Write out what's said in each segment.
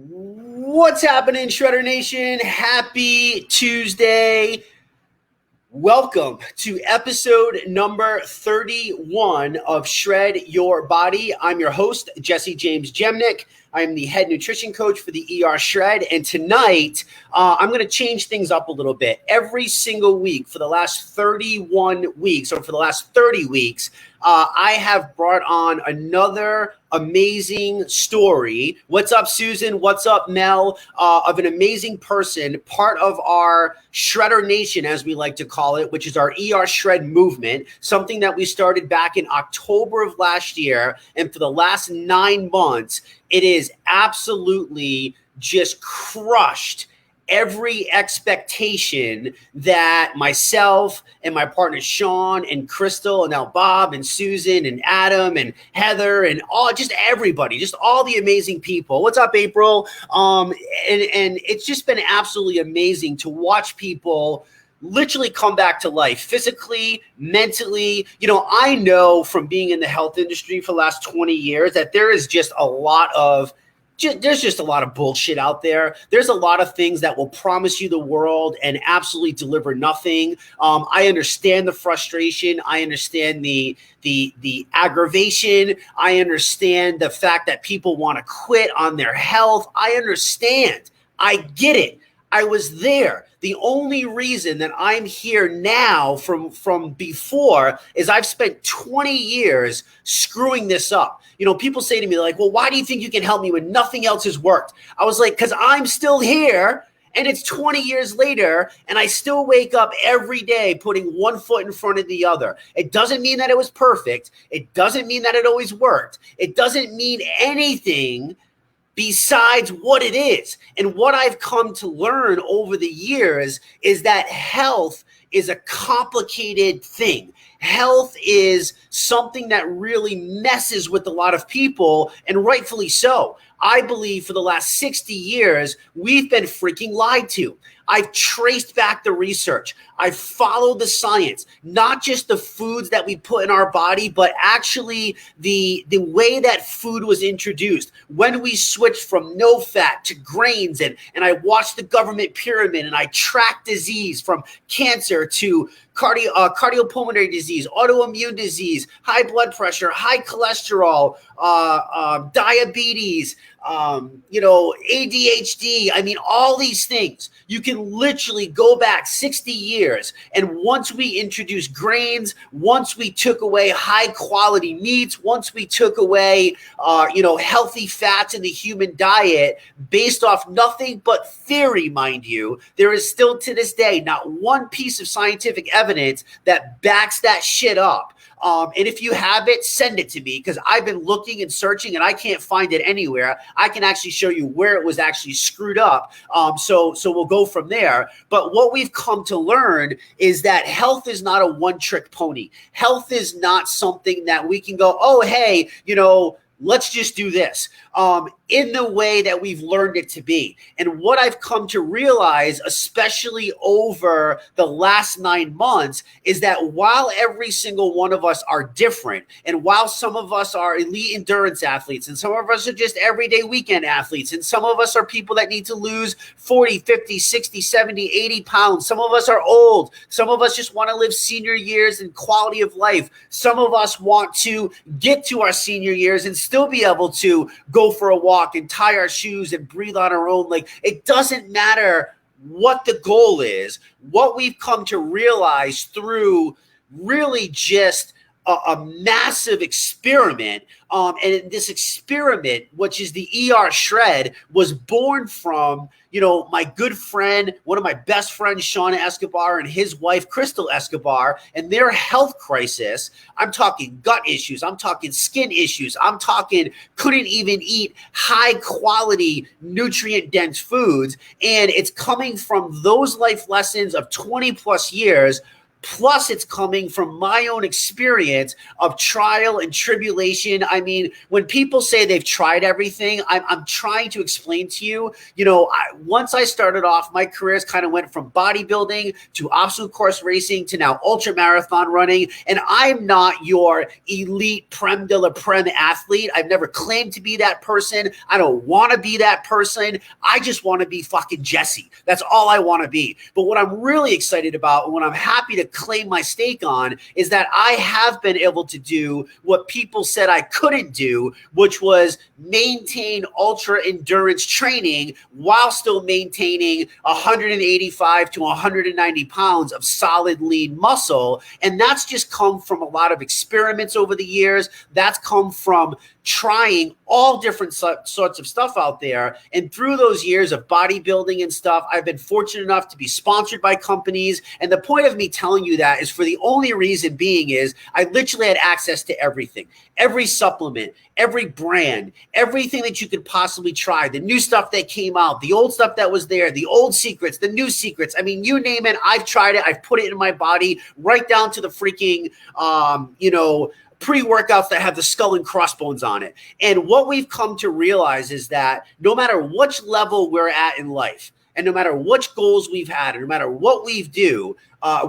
What's happening, Shredder Nation? Happy Tuesday. Welcome to episode number 31 of Shred Your Body. I'm your host, Jesse James Jamnik. I'm the head nutrition coach for the ER Shred. And tonight, I'm going to change things up a little bit. Every single week for the last 31 weeks, or for the last 30 weeks, I have brought on another amazing story. What's up, Susan? What's up, Mel? Of an amazing person, part of our Shredder Nation, as we like to call it, which is our ER Shred movement, something that we started back in October of last year. And for the last 9 months, it is absolutely just crushed every expectation that myself and my partner Sean and Crystal and now Bob and Susan and Adam and Heather and just everybody, just all the amazing people. What's up, April? And it's just been absolutely amazing to watch people literally come back to life physically, mentally. I know from being in the health industry for the last 20 years that there is just a lot of there's just a lot of bullshit out there. There's a lot of things that will promise you the world and absolutely deliver nothing. I understand the frustration. I understand the aggravation. I understand the fact that people want to quit on their health. I understand. I get it. I was there. The only reason that I'm here now from before is I've spent 20 years screwing this up. People say to me, like, well, why do you think you can help me when nothing else has worked? I was like, because I'm still here and it's 20 years later and I still wake up every day putting one foot in front of the other. It doesn't mean that it was perfect. It doesn't mean that it always worked. It doesn't mean anything besides what it is. And what I've come to learn over the years is that health is a complicated thing. Health is something that really messes with a lot of people, and rightfully so. I believe for the last 60 years, we've been freaking lied to. I've traced back the research. I've followed the science, not just the foods that we put in our body, but actually the way that food was introduced. When we switched from no fat to grains, and I watched the government pyramid, and I tracked disease from cancer to cardiopulmonary disease, autoimmune disease, high blood pressure, high cholesterol, diabetes, ADHD. I mean, all these things. You can literally go back 60 years. And once we introduced grains, once we took away high quality meats, once we took away, healthy fats in the human diet based off nothing but theory, mind you, there is still to this day not one piece of scientific evidence that backs that shit up. And if you have it, send it to me, because I've been looking and searching and I can't find it anywhere. I can actually show you where it was actually screwed up. So we'll go from there. But what we've come to learn is that health is not a one-trick pony. Health is not something that we can go, oh, hey, let's just do this in the way that we've learned it to be. And what I've come to realize, especially over the last 9 months, is that while every single one of us are different, and while some of us are elite endurance athletes, and some of us are just everyday weekend athletes, and some of us are people that need to lose 40, 50, 60, 70, 80 pounds. Some of us are old. Some of us just want to live senior years and quality of life. Some of us want to get to our senior years and still be able to go for a walk and tie our shoes and breathe on our own. Like, it doesn't matter what the goal is. What we've come to realize through really just a massive experiment. And this experiment, which is the ER Shred, was born from, my good friend, one of my best friends, Sean Escobar, and his wife, Crystal Escobar, and their health crisis. I'm talking gut issues. I'm talking skin issues. I'm talking couldn't even eat high quality, nutrient dense foods. And it's coming from those life lessons of 20 plus years, Plus, it's coming from my own experience of trial and tribulation. I mean, when people say they've tried everything, I'm trying to explain to you, once I started off, my careers kind of went from bodybuilding to obstacle course racing to now ultra marathon running. And I'm not your elite creme de la creme athlete. I've never claimed to be that person. I don't want to be that person. I just want to be fucking Jesse. That's all I want to be. But what I'm really excited about and what I'm happy to claim my stake on is that I have been able to do what people said I couldn't do, which was maintain ultra endurance training while still maintaining 185 to 190 pounds of solid lean muscle. And that's just come from a lot of experiments over the years. That's come from trying all different sorts of stuff out there. And through those years of bodybuilding and stuff, I've been fortunate enough to be sponsored by companies. And the point of me telling you that is for the only reason being is I literally had access to everything, every supplement, every brand, everything that you could possibly try, the new stuff that came out, the old stuff that was there, the old secrets, the new secrets. I mean, you name it, I've tried it. I've put it in my body, right down to the freaking, pre-workouts that have the skull and crossbones on it. And what we've come to realize is that no matter which level we're at in life, and no matter which goals we've had, and no matter what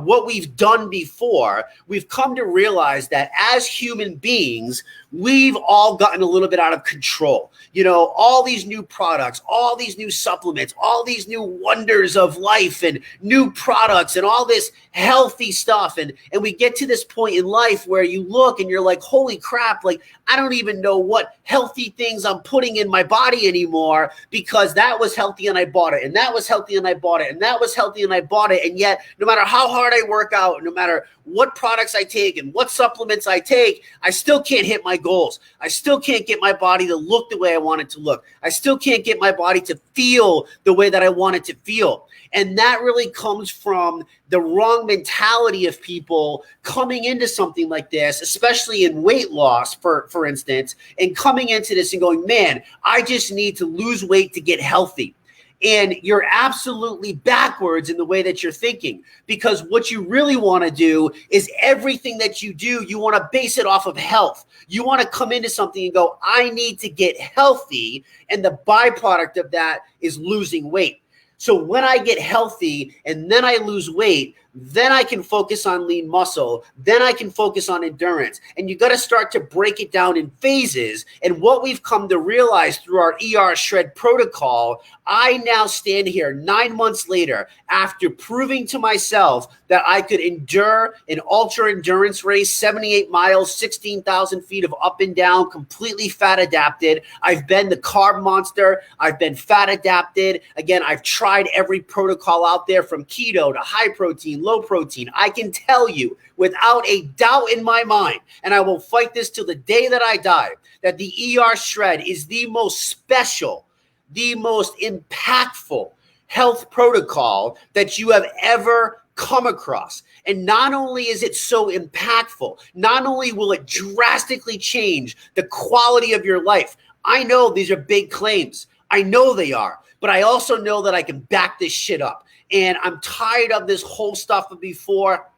what we've done before, we've come to realize that as human beings, we've all gotten a little bit out of control. All these new products, all these new supplements, all these new wonders of life and new products and all this healthy stuff. And we get to this point in life where you look and you're like, holy crap, like I don't even know what healthy things I'm putting in my body anymore because that was healthy and I bought it. And that was healthy and I bought it. And that was healthy and I bought it. And yet, no matter how hard I work out, no matter what products I take and what supplements I take, I still can't hit my goals. I still can't get my body to look the way I want it to look. I still can't get my body to feel the way that I want it to feel. And that really comes from the wrong mentality of people coming into something like this, especially in weight loss, for instance, and coming into this and going, man, I just need to lose weight to get healthy. And you're absolutely backwards in the way that you're thinking, because what you really want to do is everything that you do, you want to base it off of health. You want to come into something and go, I need to get healthy. And the byproduct of that is losing weight. So when I get healthy and then I lose weight, then I can focus on lean muscle. Then I can focus on endurance. And you got to start to break it down in phases. And what we've come to realize through our ER Shred protocol, I now stand here 9 months later after proving to myself that I could endure an ultra endurance race, 78 miles, 16,000 feet of up and down, completely fat adapted. I've been the carb monster. I've been fat adapted. Again, I've tried every protocol out there from keto to high protein, low protein. I can tell you without a doubt in my mind, and I will fight this till the day that I die, that the ER Shred is the most special, the most impactful health protocol that you have ever come across. And not only is it so impactful, not only will it drastically change the quality of your life. I know these are big claims. I know they are, but I also know that I can back this shit up. And I'm tired of this whole stuff of before.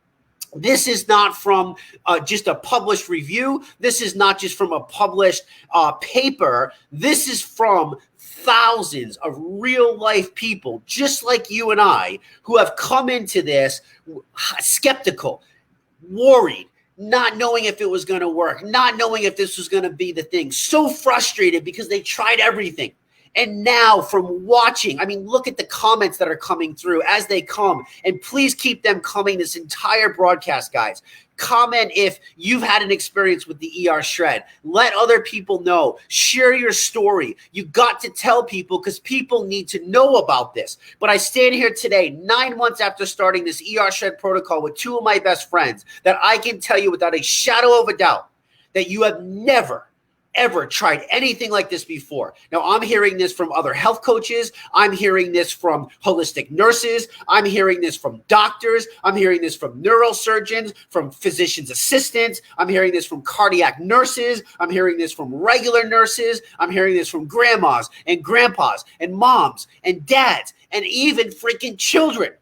This is not from just a published review. This is not just from a published paper. This is from thousands of real life people, just like you and I, who have come into this skeptical, worried, not knowing if it was going to work, not knowing if this was going to be the thing, so frustrated because they tried everything. And now from watching, I mean, look at the comments that are coming through as they come. And please keep them coming this entire broadcast, guys. Comment if you've had an experience with the ER Shred. Let other people know. Share your story. You got to tell people because people need to know about this. But I stand here today, 9 months after starting this ER Shred protocol with two of my best friends, that I can tell you without a shadow of a doubt that you have never ever tried anything like this before. Now, I'm hearing this from other health coaches. I'm hearing this from holistic nurses. I'm hearing this from doctors. I'm hearing this from neurosurgeons, from physician's assistants. I'm hearing this from cardiac nurses. I'm hearing this from regular nurses. I'm hearing this from grandmas and grandpas and moms and dads and even freaking children.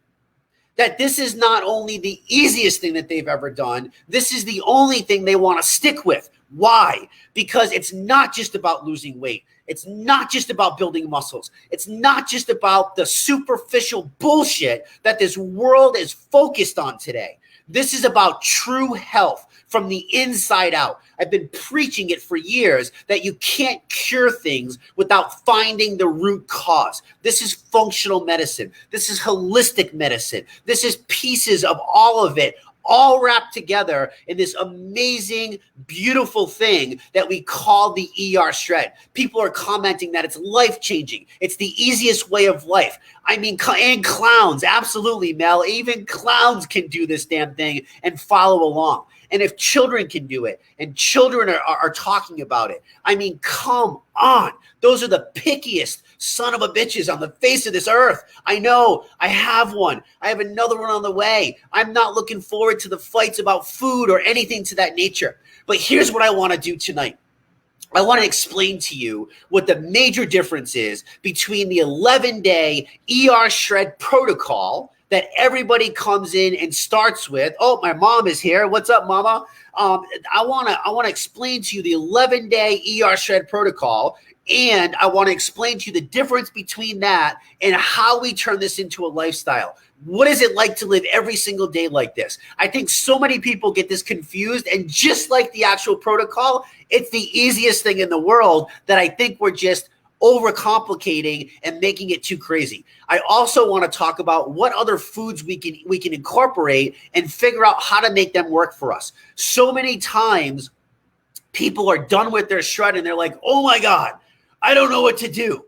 that this is not only the easiest thing that they've ever done, this is the only thing they want to stick with. Why? Because it's not just about losing weight. It's not just about building muscles. It's not just about the superficial bullshit that this world is focused on today. This is about true health from the inside out. I've been preaching it for years that you can't cure things without finding the root cause. This is functional medicine. This is holistic medicine. This is pieces of all of it, all wrapped together in this amazing, beautiful thing that we call the ER shred. People are commenting that it's life-changing. It's the easiest way of life. I mean, and clowns, absolutely, Mel. Even clowns can do this damn thing and follow along. And if children can do it, and children are talking about it, I mean, come on. Those are the pickiest son of a bitches on the face of this earth. I know. I have one. I have another one on the way. I'm not looking forward to the fights about food or anything to that nature. But here's what I want to do tonight. I want to explain to you what the major difference is between the 11-day ER shred protocol that everybody comes in and starts with. Oh, my mom is here. What's up, mama? I want to explain to you the 11-day ER shred protocol, and I want to explain to you the difference between that and how we turn this into a lifestyle. What is it like to live every single day like this? I think so many people get this confused, and just like the actual protocol, it's the easiest thing in the world that I think we're just overcomplicating and making it too crazy. I also want to talk about what other foods we can incorporate and figure out how to make them work for us. So many times people are done with their shred and they're like, oh my God, I don't know what to do.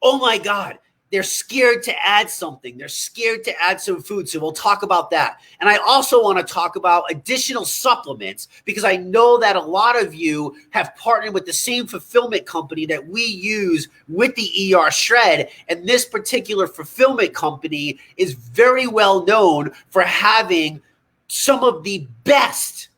Oh my God. They're scared to add something. They're scared to add some food. So we'll talk about that. And I also want to talk about additional supplements, because I know that a lot of you have partnered with the same fulfillment company that we use with the ER Shred. And this particular fulfillment company is very well known for having some of the best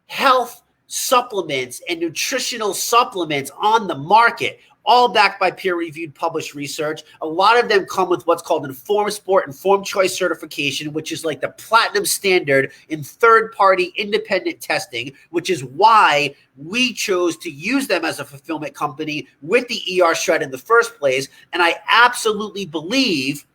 health supplements and nutritional supplements on the market, all backed by peer-reviewed published research. A lot of them come with what's called Informed Sport, Informed Choice certification, which is like the platinum standard in third-party independent testing, which is why we chose to use them as a fulfillment company with the ER Shred in the first place. And I absolutely believe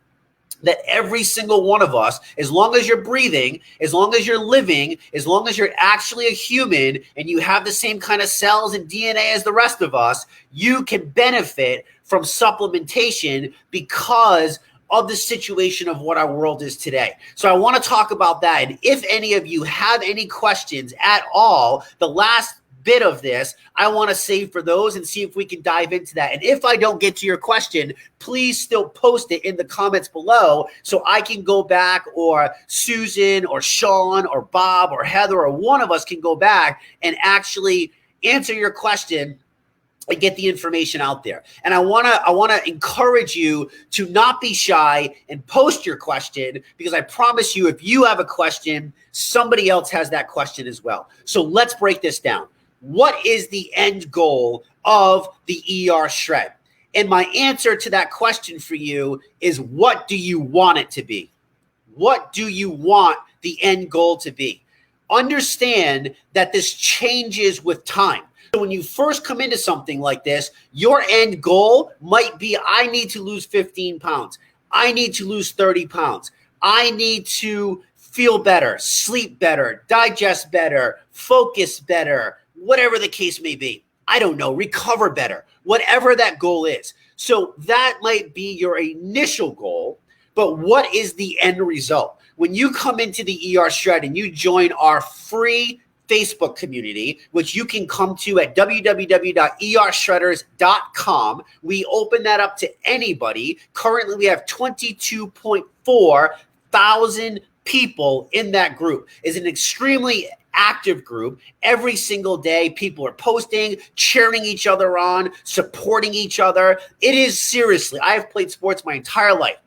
that every single one of us, as long as you're breathing, as long as you're living, as long as you're actually a human and you have the same kind of cells and DNA as the rest of us, you can benefit from supplementation because of the situation of what our world is today. So I want to talk about that. And if any of you have any questions at all, the last bit of this I want to save for those and see if we can dive into that. And if I don't get to your question, please still post it in the comments below so I can go back, or Susan or Sean or Bob or Heather or one of us can go back and actually answer your question and get the information out there. And I want to encourage you to not be shy and post your question, because I promise you, if you have a question, somebody else has that question as well. So let's break this down. What is the end goal of the ER Shred? And my answer to that question for you is, what do you want it to be? What do you want the end goal to be? Understand that this changes with time. So when you first come into something like this, your end goal might be, I need to lose 15 pounds. I need to lose 30 pounds. I need to feel better, sleep better, digest better, focus better, whatever the case may be. I don't know, recover better, whatever that goal is. So that might be your initial goal, but what is the end result? When you come into the ER Shred and you join our free Facebook community, which you can come to at www.ershredders.com. We open that up to anybody. Currently, we have 22.4 thousand people in that group. It's an extremely active group. Every single day, people are posting, cheering each other on, supporting each other. It is seriously, I have played sports my entire life.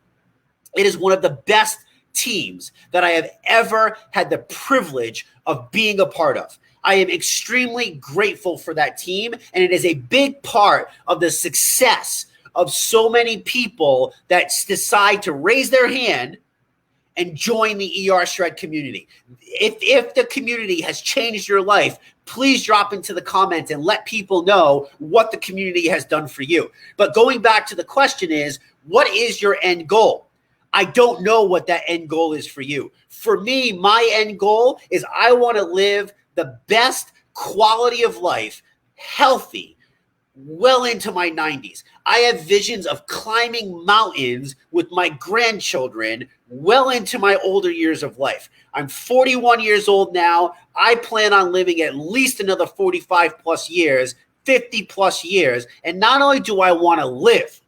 It is one of the best teams that I have ever had the privilege of being a part of. I am extremely grateful for that team, and it is a big part of the success of so many people that decide to raise their hand and join the ER Shred community. If the community has changed your life, please drop into the comments and let people know what the community has done for you. But going back to the question is, what is your end goal? I don't know what that end goal is for you. For me, my end goal is I want to live the best quality of life, healthy, well into my 90s. I have visions of climbing mountains with my grandchildren well into my older years of life. I'm 41 years old now. I plan on living at least another 45 plus years, 50 plus years. And not only do I want to live,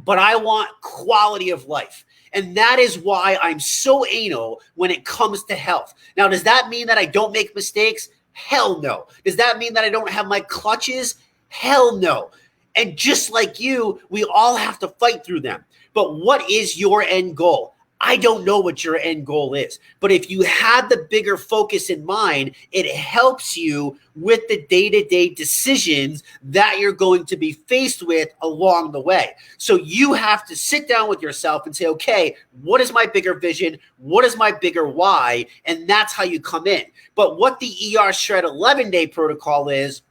but I want quality of life. And that is why I'm so anal when it comes to health. Now, does that mean that I don't make mistakes? Hell no. Does that mean that I don't have my clutches? Hell no. And just like you, we all have to fight through them. But what is your end goal? I don't know what your end goal is. But if you have the bigger focus in mind, it helps you with the day-to-day decisions that you're going to be faced with along the way. So you have to sit down with yourself and say, okay, what is my bigger vision? What is my bigger why? And that's how you come in. But what the ER Shred 11-day protocol is,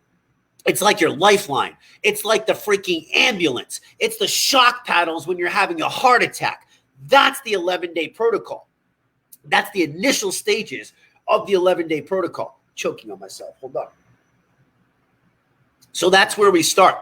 it's like your lifeline. It's like the freaking ambulance. It's the shock paddles when you're having a heart attack. That's the 11-day protocol. That's the initial stages of the 11-day protocol. Choking on myself. Hold on. So that's where we start.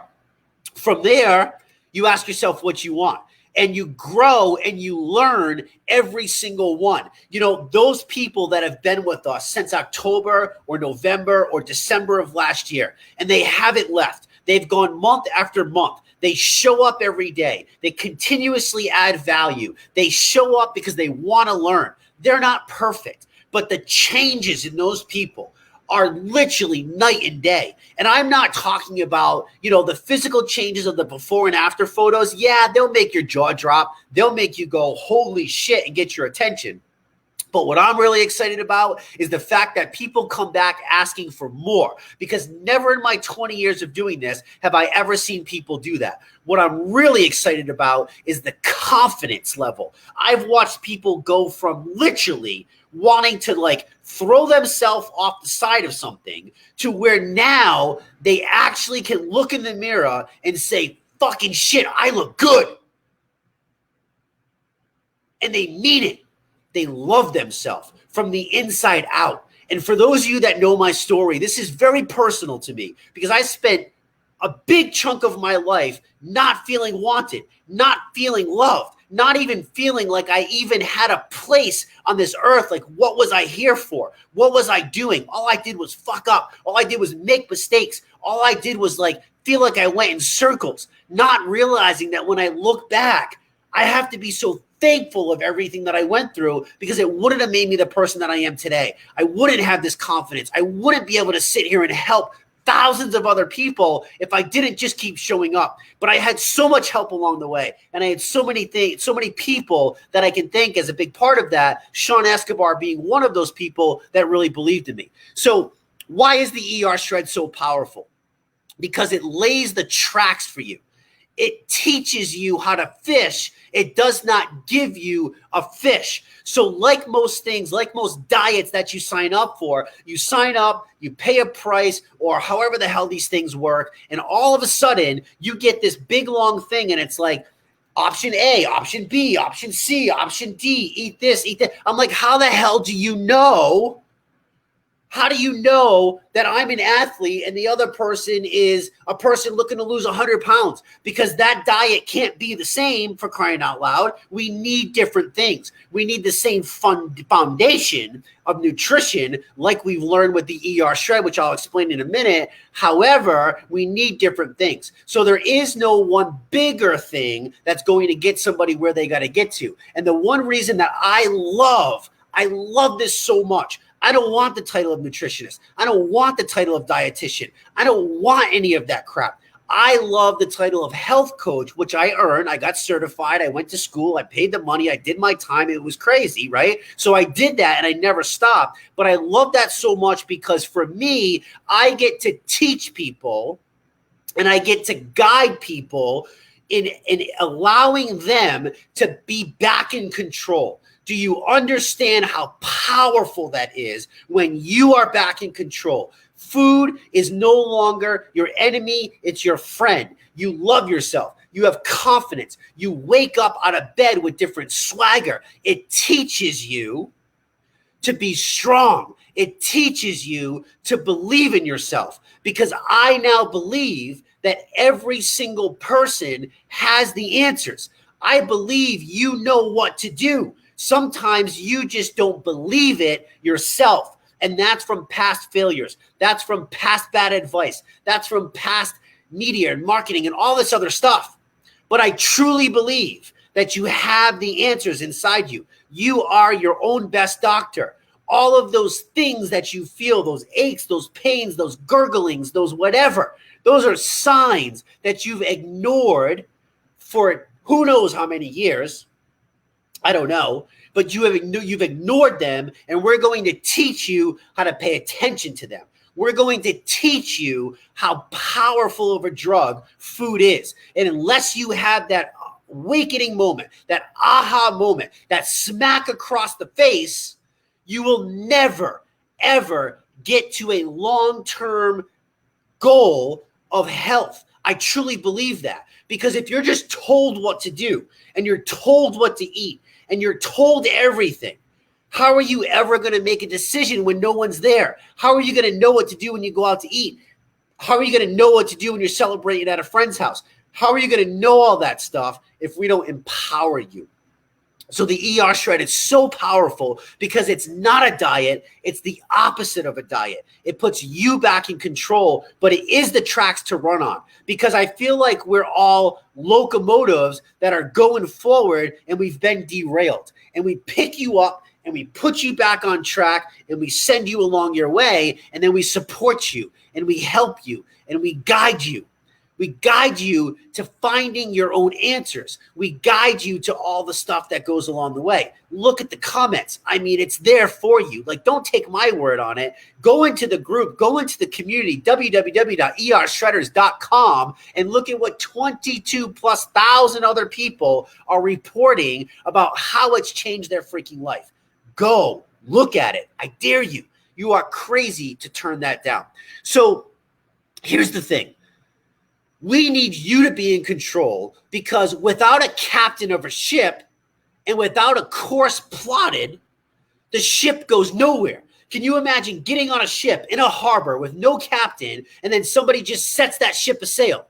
From there, you ask yourself what you want. And you grow and you learn every single one. You know, those people that have been with us since October or November or December of last year, and they haven't left. They've gone month after month. They show up every day. They continuously add value. They show up because they want to learn. They're not perfect, but the changes in those people are literally night and day. And I'm not talking about, you know, the physical changes of the before and after photos. Yeah, they'll make your jaw drop. They'll make you go, holy shit, and get your attention. But what I'm really excited about is the fact that people come back asking for more, because never in my 20 years of doing this have I ever seen people do that. What I'm really excited about is the confidence level. I've watched people go from literally wanting to like throw themselves off the side of something to where now they actually can look in the mirror and say, fucking shit, I look good. And they mean it. They love themselves from the inside out. And for those of you that know my story, this is very personal to me because I spent a big chunk of my life not feeling wanted, not feeling loved, not even feeling like I even had a place on this earth. Like, what was I here for? What was I doing? All I did was fuck up. All I did was make mistakes. All I did was like feel like I went in circles, not realizing that when I look back, I have to be so thankful of everything that I went through because it wouldn't have made me the person that I am today. I wouldn't have this confidence. I wouldn't be able to sit here and help thousands of other people if I didn't just keep showing up. But I had so much help along the way. And I had so many things, so many people that I can thank as a big part of that, Sean Escobar being one of those people that really believed in me. So why is the ER Shred so powerful? Because it lays the tracks for you. It teaches you how to fish. It does not give you a fish. So like most things, like most diets that you sign up for, you sign up, you pay a price or however the hell these things work. And all of a sudden you get this big long thing and it's like option A, option B, option C, option D, eat this, eat that. I'm like, how the hell do you know? How do you know that I'm an athlete and the other person is a person looking to lose 100 pounds? Because that diet can't be the same, for crying out loud. We need different things. We need the same foundation of nutrition like we've learned with the ER Shred, which I'll explain in a minute. However, we need different things. So there is no one bigger thing that's going to get somebody where they got to get to. And the one reason that I love this so much, I don't want the title of nutritionist. I don't want the title of dietitian. I don't want any of that crap. I love the title of health coach, which I earned. I got certified. I went to school. I paid the money. I did my time. It was crazy, right? So I did that and I never stopped. But I love that so much because for me, I get to teach people and I get to guide people in allowing them to be back in control, Do you understand how powerful that is when you are back in control? Food is no longer your enemy, it's your friend. You love yourself. You have confidence. You wake up out of bed with different swagger. It teaches you to be strong. It teaches you to believe in yourself, because I now believe that every single person has the answers. I believe you know what to do. Sometimes you just don't believe it yourself. And that's from past failures. That's from past bad advice. That's from past media and marketing and all this other stuff. But I truly believe that you have the answers inside you. You are your own best doctor. All of those things that you feel, those aches, those pains, those gurglings, those whatever, those are signs that you've ignored for who knows how many years. I don't know, but you've ignored them, and we're going to teach you how to pay attention to them. We're going to teach you how powerful of a drug food is. And unless you have that awakening moment, that aha moment, that smack across the face, you will never, ever get to a long-term goal of health. I truly believe that, because if you're just told what to do and you're told what to eat and you're told everything, how are you ever going to make a decision when no one's there? How are you going to know what to do when you go out to eat? How are you going to know what to do when you're celebrating at a friend's house? How are you going to know all that stuff if we don't empower you? So the ER shred is so powerful because it's not a diet. It's the opposite of a diet. It puts you back in control, but it is the tracks to run on, because I feel like we're all locomotives that are going forward and we've been derailed, and we pick you up and we put you back on track and we send you along your way, and then we support you and we help you and we guide you. We guide you to finding your own answers. We guide you to all the stuff that goes along the way. Look at the comments. I mean, it's there for you. Like, don't take my word on it. Go into the group, go into the community, www.ershredders.com, and look at what 22,000+ other people are reporting about how it's changed their freaking life. Go look at it. I dare you. You are crazy to turn that down. So here's the thing. We need you to be in control, because without a captain of a ship and without a course plotted, the ship goes nowhere. Can you imagine getting on a ship in a harbor with no captain, and then somebody just sets that ship a sail?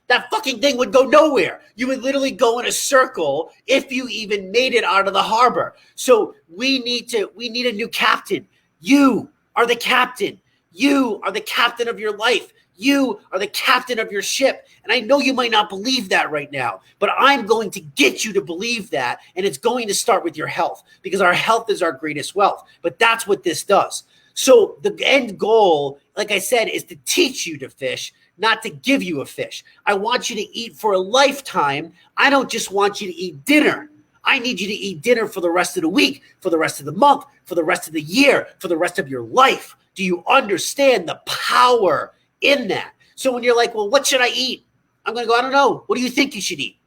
That fucking thing would go nowhere. You would literally go in a circle if you even made it out of the harbor. So we need a new captain. You are the captain. You are the captain of your life. You are the captain of your ship. And I know you might not believe that right now, but I'm going to get you to believe that. And it's going to start with your health, because our health is our greatest wealth. But that's what this does. So the end goal, like I said, is to teach you to fish, not to give you a fish. I want you to eat for a lifetime. I don't just want you to eat dinner. I need you to eat dinner for the rest of the week, for the rest of the month, for the rest of the year, for the rest of your life. Do you understand the power in that? So when you're like, well, what should I eat? I'm going to go, I don't know. What do you think you should eat?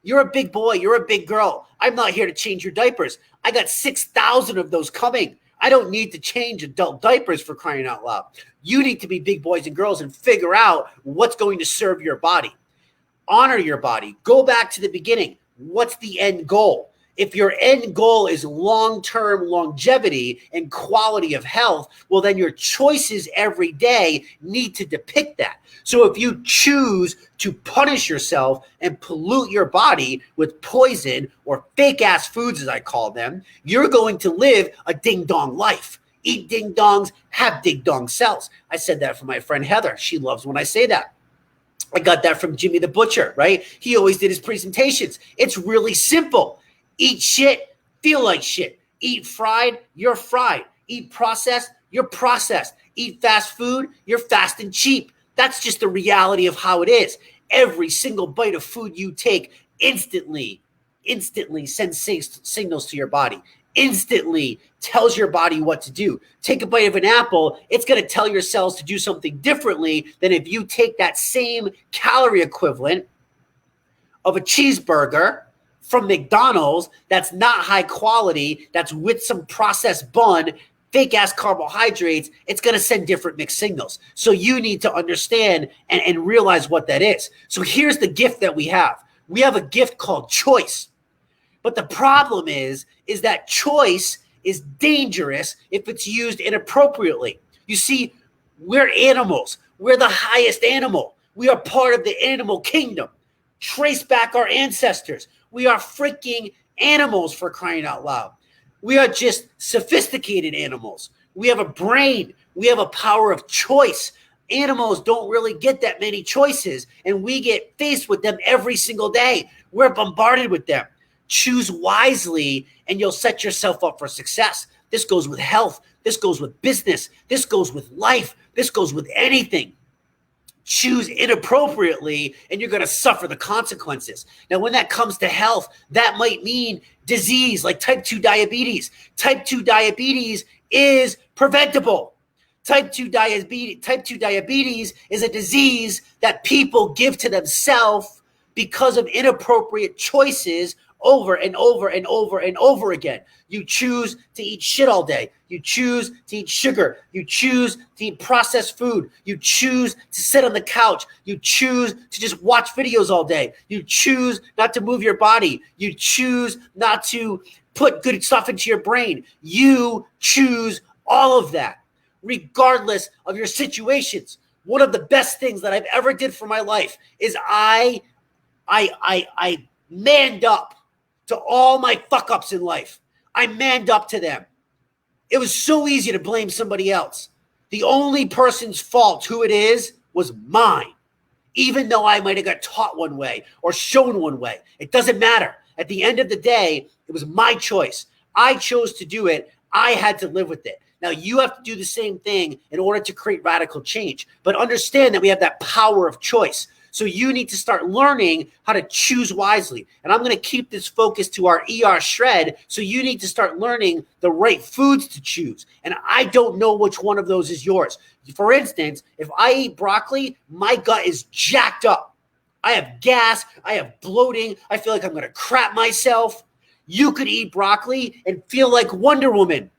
You're a big boy. You're a big girl. I'm not here to change your diapers. I got 6,000 of those coming. I don't need to change adult diapers, for crying out loud. You need to be big boys and girls and figure out what's going to serve your body. Honor your body. Go back to the beginning. What's the end goal? If your end goal is long-term longevity and quality of health, well, then your choices every day need to depict that. So if you choose to punish yourself and pollute your body with poison or fake-ass foods, as I call them, you're going to live a ding-dong life. Eat ding-dongs, have ding-dong cells. I said that for my friend Heather. She loves when I say that. I got that from Jimmy the Butcher, right? He always did his presentations. It's really simple. Eat shit, feel like shit. Eat fried, you're fried. Eat processed, you're processed. Eat fast food, you're fast and cheap. That's just the reality of how it is. Every single bite of food you take instantly sends signals to your body. Instantly tells your body what to do. Take a bite of an apple, it's going to tell your cells to do something differently than if you take that same calorie equivalent of a cheeseburger, from McDonald's that's not high quality, that's with some processed bun, fake ass carbohydrates, it's going to send different mixed signals. So you need to understand and realize what that is. So here's the gift that we have. We have a gift called choice. But the problem is that choice is dangerous if it's used inappropriately. You see, we're animals. We're the highest animal. We are part of the animal kingdom. Trace back our ancestors. We are freaking animals, for crying out loud. We are just sophisticated animals. We have a brain. We have a power of choice. Animals don't really get that many choices, and we get faced with them every single day. We're bombarded with them. Choose wisely, and you'll set yourself up for success. This goes with health. This goes with business. This goes with life. This goes with anything. Choose inappropriately, and you're going to suffer the consequences. Now, when that comes to health, that might mean disease like type 2 diabetes. Type 2 diabetes is preventable. Type 2 diabetes is a disease that people give to themselves because of inappropriate choices over and over and over and over again. You choose to eat shit all day. You choose to eat sugar. You choose to eat processed food. You choose to sit on the couch. You choose to just watch videos all day. You choose not to move your body. You choose not to put good stuff into your brain. You choose all of that, regardless of your situations. One of the best things that I've ever did for my life is I manned up to all my fuck ups in life. I manned up to them. It was so easy to blame somebody else. The only person's fault, who it is, was mine. Even though I might have got taught one way or shown one way. It doesn't matter. At the end of the day, it was my choice. I chose to do it. I had to live with it. Now, you have to do the same thing in order to create radical change. But understand that we have that power of choice. So you need to start learning how to choose wisely. And I'm going to keep this focus to our ER shred. So you need to start learning the right foods to choose. And I don't know which one of those is yours. For instance, if I eat broccoli, my gut is jacked up. I have gas. I have bloating. I feel like I'm going to crap myself. You could eat broccoli and feel like Wonder Woman.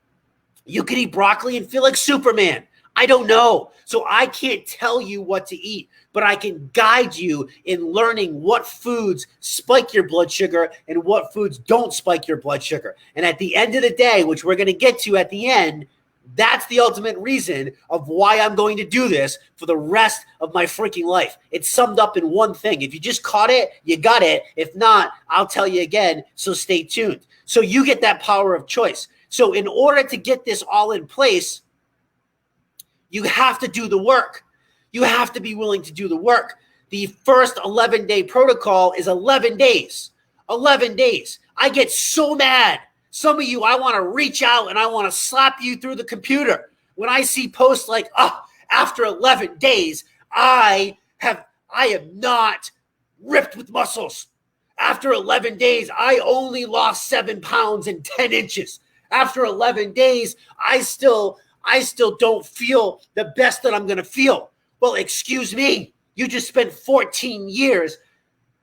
You could eat broccoli and feel like Superman. I don't know. So I can't tell you what to eat, but I can guide you in learning what foods spike your blood sugar and what foods don't spike your blood sugar. And at the end of the day, which we're going to get to at the end, that's the ultimate reason of why I'm going to do this for the rest of my freaking life. It's summed up in one thing. If you just caught it, you got it. If not, I'll tell you again. So stay tuned. So you get that power of choice. So in order to get this all in place, you have to do the work. You have to be willing to do the work. The first 11-day protocol is 11 days. 11 days. I get so mad. Some of you, I want to reach out and I want to slap you through the computer. When I see posts like, after 11 days, I am not ripped with muscles. After 11 days, I only lost 7 pounds and 10 inches. After 11 days, I still don't feel the best that I'm going to feel. Well, excuse me. You just spent 14 years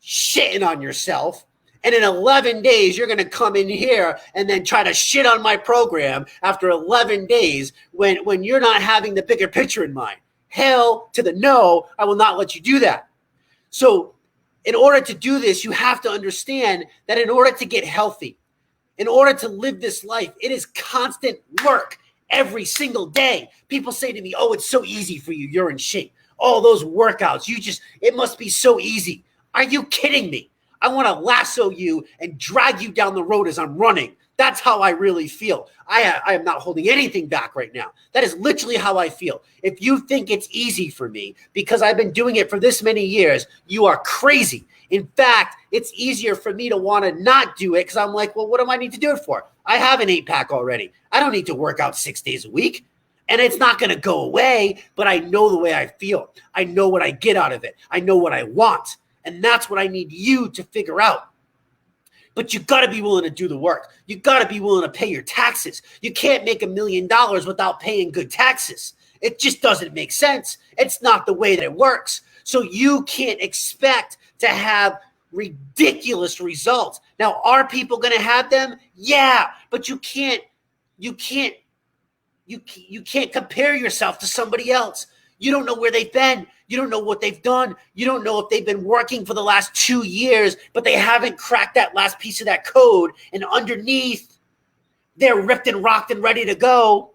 shitting on yourself. And in 11 days, you're going to come in here and then try to shit on my program after 11 days when you're not having the bigger picture in mind. Hell to the no, I will not let you do that. So in order to do this, you have to understand that in order to get healthy, in order to live this life, it is constant work. Every single day, people say to me, oh, it's so easy for you. You're in shape. All those workouts, it must be so easy. Are you kidding me? I want to lasso you and drag you down the road as I'm running. That's how I really feel. I am not holding anything back right now. That is literally how I feel. If you think it's easy for me because I've been doing it for this many years, you are crazy. In fact, it's easier for me to want to not do it because I'm like, well, what do I need to do it for? I have an 8-pack already. I don't need to work out 6 days a week. And it's not going to go away, but I know the way I feel. I know what I get out of it. I know what I want. And that's what I need you to figure out. But you got to be willing to do the work. You got to be willing to pay your taxes. You can't make $1 million without paying good taxes. It just doesn't make sense. It's not the way that it works. So you can't expect to have ridiculous results. Now, are people going to have them? Yeah, but you can't compare yourself to somebody else. You don't know where they've been. You don't know what they've done. You don't know if they've been working for the last 2 years, but they haven't cracked that last piece of that code. And underneath, they're ripped and rocked and ready to go.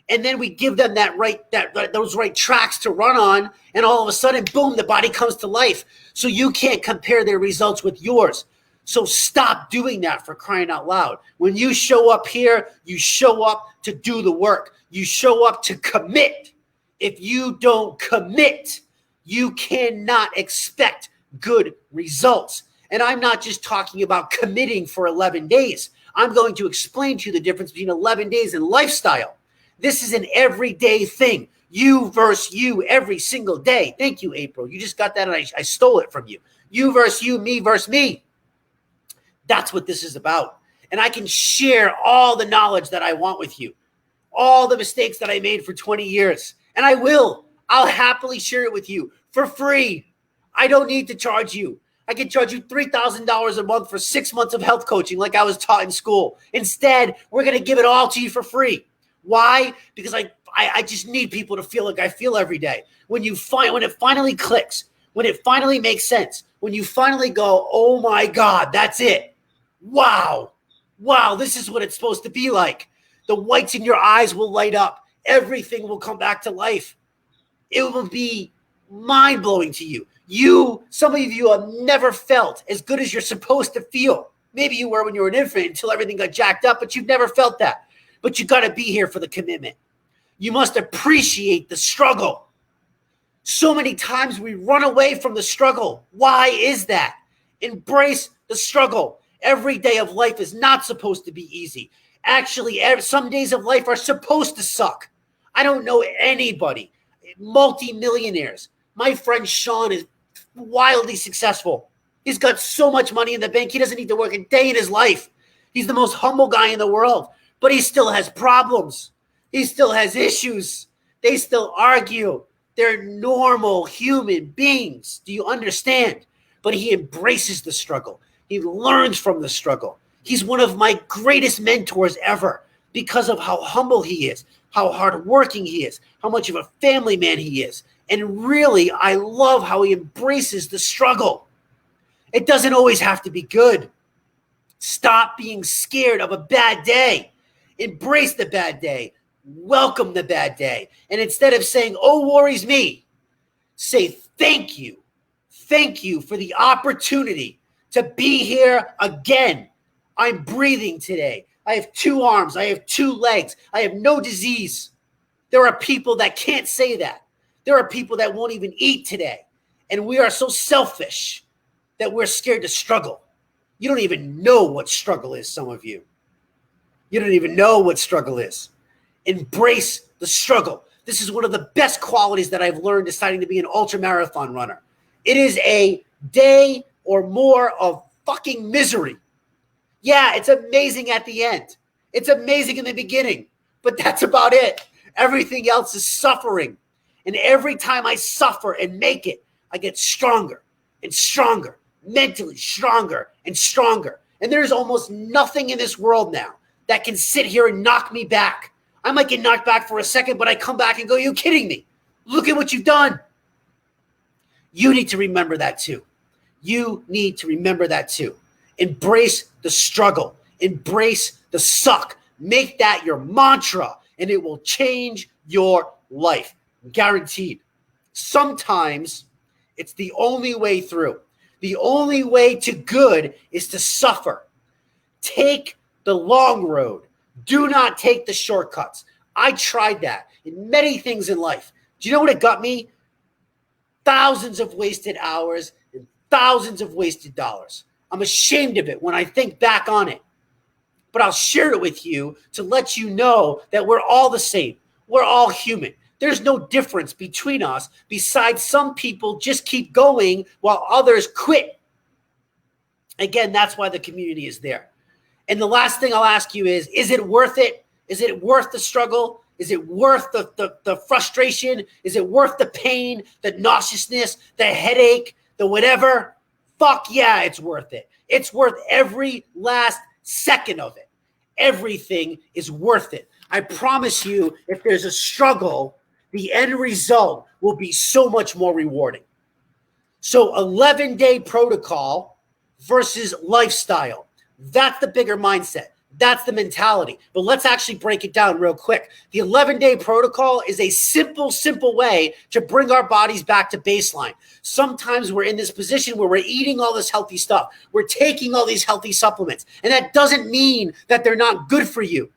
And then we give them those right tracks to run on. And all of a sudden, boom, the body comes to life. So you can't compare their results with yours. So stop doing that, for crying out loud. When you show up here, you show up to do the work. You show up to commit. If you don't commit, you cannot expect good results. And I'm not just talking about committing for 11 days. I'm going to explain to you the difference between 11 days and lifestyle. This is an everyday thing. You versus you every single day. Thank you, April. You just got that and I stole it from you. You versus you, me versus me. That's what this is about. And I can share all the knowledge that I want with you. All the mistakes that I made for 20 years. And I will. I'll happily share it with you for free. I don't need to charge you. I can charge you $3,000 a month for 6 months of health coaching like I was taught in school. Instead, we're going to give it all to you for free. Why? Because I just need people to feel like I feel every day. When it finally clicks, when it finally makes sense, when you finally go, oh my God, that's it. Wow, this is what it's supposed to be like. The whites in your eyes will light up. Everything will come back to life. It will be mind-blowing to you. Some of you have never felt as good as you're supposed to feel. Maybe you were when you were an infant until everything got jacked up, but you've never felt that. But you got to be here for the commitment. You must appreciate the struggle. So many times we run away from the struggle. Why is that? Embrace the struggle. Every day of life is not supposed to be easy. Actually, some days of life are supposed to suck. I don't know anybody, multi-millionaires. My friend Sean is wildly successful. He's got so much money in the bank, he doesn't need to work a day in his life. He's the most humble guy in the world, but he still has problems. He still has issues. They still argue. They're normal human beings. Do you understand? But he embraces the struggle. He learns from the struggle. He's one of my greatest mentors ever because of how humble he is, how hardworking he is, how much of a family man he is. And really, I love how he embraces the struggle. It doesn't always have to be good. Stop being scared of a bad day. Embrace the bad day. Welcome the bad day. And instead of saying, oh, worries me, say thank you. Thank you for the opportunity to be here again. I'm breathing today. I have 2 arms. I have 2 legs. I have no disease. There are people that can't say that. There are people that won't even eat today. And we are so selfish that we're scared to struggle. You don't even know what struggle is, some of you. You don't even know what struggle is. Embrace the struggle. This is one of the best qualities that I've learned deciding to be an ultra marathon runner. It is a day or more of fucking misery. Yeah, it's amazing at the end. It's amazing in the beginning, but that's about it. Everything else is suffering. And every time I suffer and make it, I get stronger and stronger, mentally stronger and stronger. And there's almost nothing in this world now that can sit here and knock me back. I might get knocked back for a second, but I come back and go, you kidding me? Look at what you've done. You need to remember that too. You need to remember that too. Embrace the struggle. Embrace the suck. Make that your mantra, and it will change your life. Guaranteed. Sometimes it's the only way through. The only way to good is to suffer. Take the long road. Do not take the shortcuts. I tried that in many things in life. Do you know what it got me? Thousands of wasted hours and thousands of wasted dollars. I'm ashamed of it when I think back on it. But I'll share it with you to let you know that we're all the same. We're all human. There's no difference between us besides some people just keep going while others quit. Again, that's why the community is there. And the last thing I'll ask you is it worth it? Is it worth the struggle? Is it worth the frustration? Is it worth the pain, the nauseousness, the headache, the whatever? Fuck yeah, it's worth it. It's worth every last second of it. Everything is worth it. I promise you, if there's a struggle, the end result will be so much more rewarding. So 11-day protocol versus lifestyle. That's the bigger mindset. That's the mentality. But let's actually break it down real quick. The 11-day protocol is a simple way to bring our bodies back to baseline. Sometimes we're in this position where we're eating all this healthy stuff. We're taking all these healthy supplements. And that doesn't mean that they're not good for you.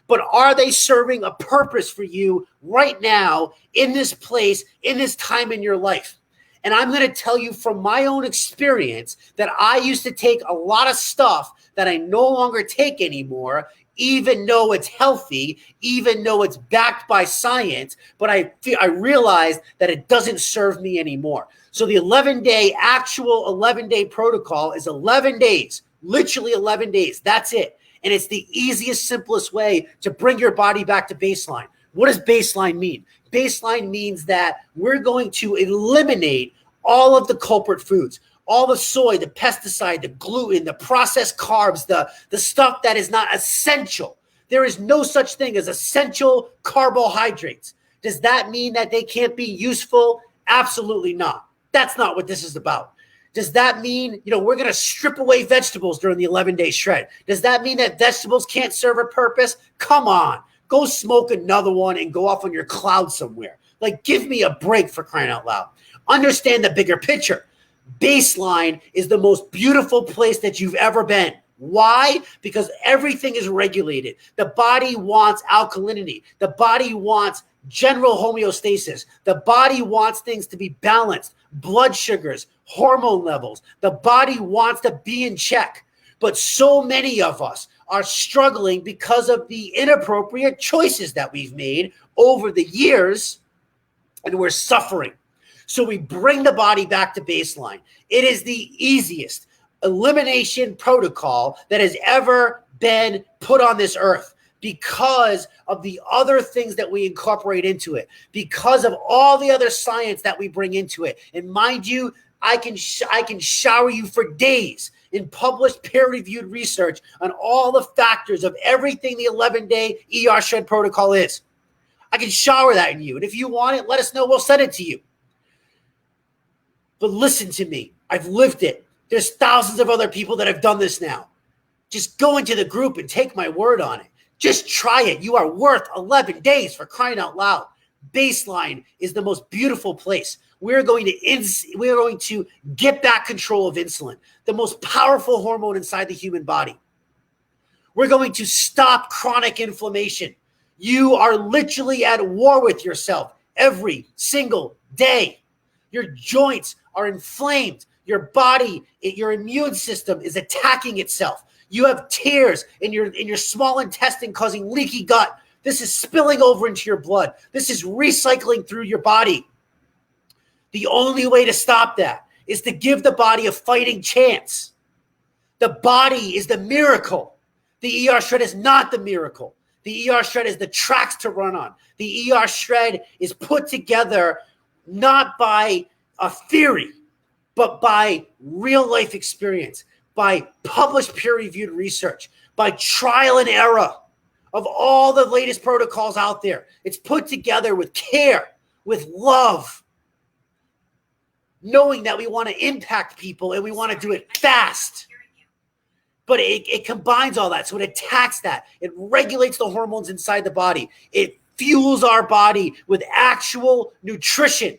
But are they serving a purpose for you right now in this place, in this time in your life? And I'm going to tell you from my own experience that I used to take a lot of stuff that I no longer take anymore, even though it's healthy, even though it's backed by science, but I realized that it doesn't serve me anymore. So the 11-day protocol is 11 days, literally 11 days. That's it. And it's the easiest, simplest way to bring your body back to baseline. What does baseline mean? Baseline means that we're going to eliminate all of the culprit foods, all the soy, the pesticide, the gluten, the processed carbs, the stuff that is not essential. There is no such thing as essential carbohydrates. Does that mean that they can't be useful? Absolutely not. That's not what this is about. Does that mean, we're going to strip away vegetables during the 11-day shred? Does that mean that vegetables can't serve a purpose? Come on. Go smoke another one and go off on your cloud somewhere. Like, give me a break, for crying out loud. Understand the bigger picture. Baseline is the most beautiful place that you've ever been. Why? Because everything is regulated. The body wants alkalinity. The body wants general homeostasis. The body wants things to be balanced. Blood sugars, hormone levels. The body wants to be in check. But so many of us are struggling because of the inappropriate choices that we've made over the years, and we're suffering. So we bring the body back to baseline. It is the easiest elimination protocol that has ever been put on this earth because of the other things that we incorporate into it, because of all the other science that we bring into it. And mind you, I can shower you for days in published peer-reviewed research on all the factors of everything the 11-day ER shred protocol is. I can shower that in you. And if you want it, let us know. We'll send it to you. But listen to me. I've lived it. There's thousands of other people that have done this now. Just go into the group and take my word on it. Just try it. You are worth 11 days, for crying out loud. Baseline is the most beautiful place. We're going to get back control of insulin, the most powerful hormone inside the human body. We're going to stop chronic inflammation. You are literally at war with yourself every single day. Your joints are inflamed. Your body, your immune system is attacking itself. You have tears in your small intestine causing leaky gut. This is spilling over into your blood. This is recycling through your body. The only way to stop that is to give the body a fighting chance. The body is the miracle. The ER shred is not the miracle. The ER shred is the tracks to run on. The ER shred is put together not by a theory, but by real life experience, by published peer-reviewed research, by trial and error of all the latest protocols out there. It's put together with care, with love, knowing that we want to impact people and we want to do it fast. But it combines all that. So it attacks that. It regulates the hormones inside the body. It fuels our body with actual nutrition.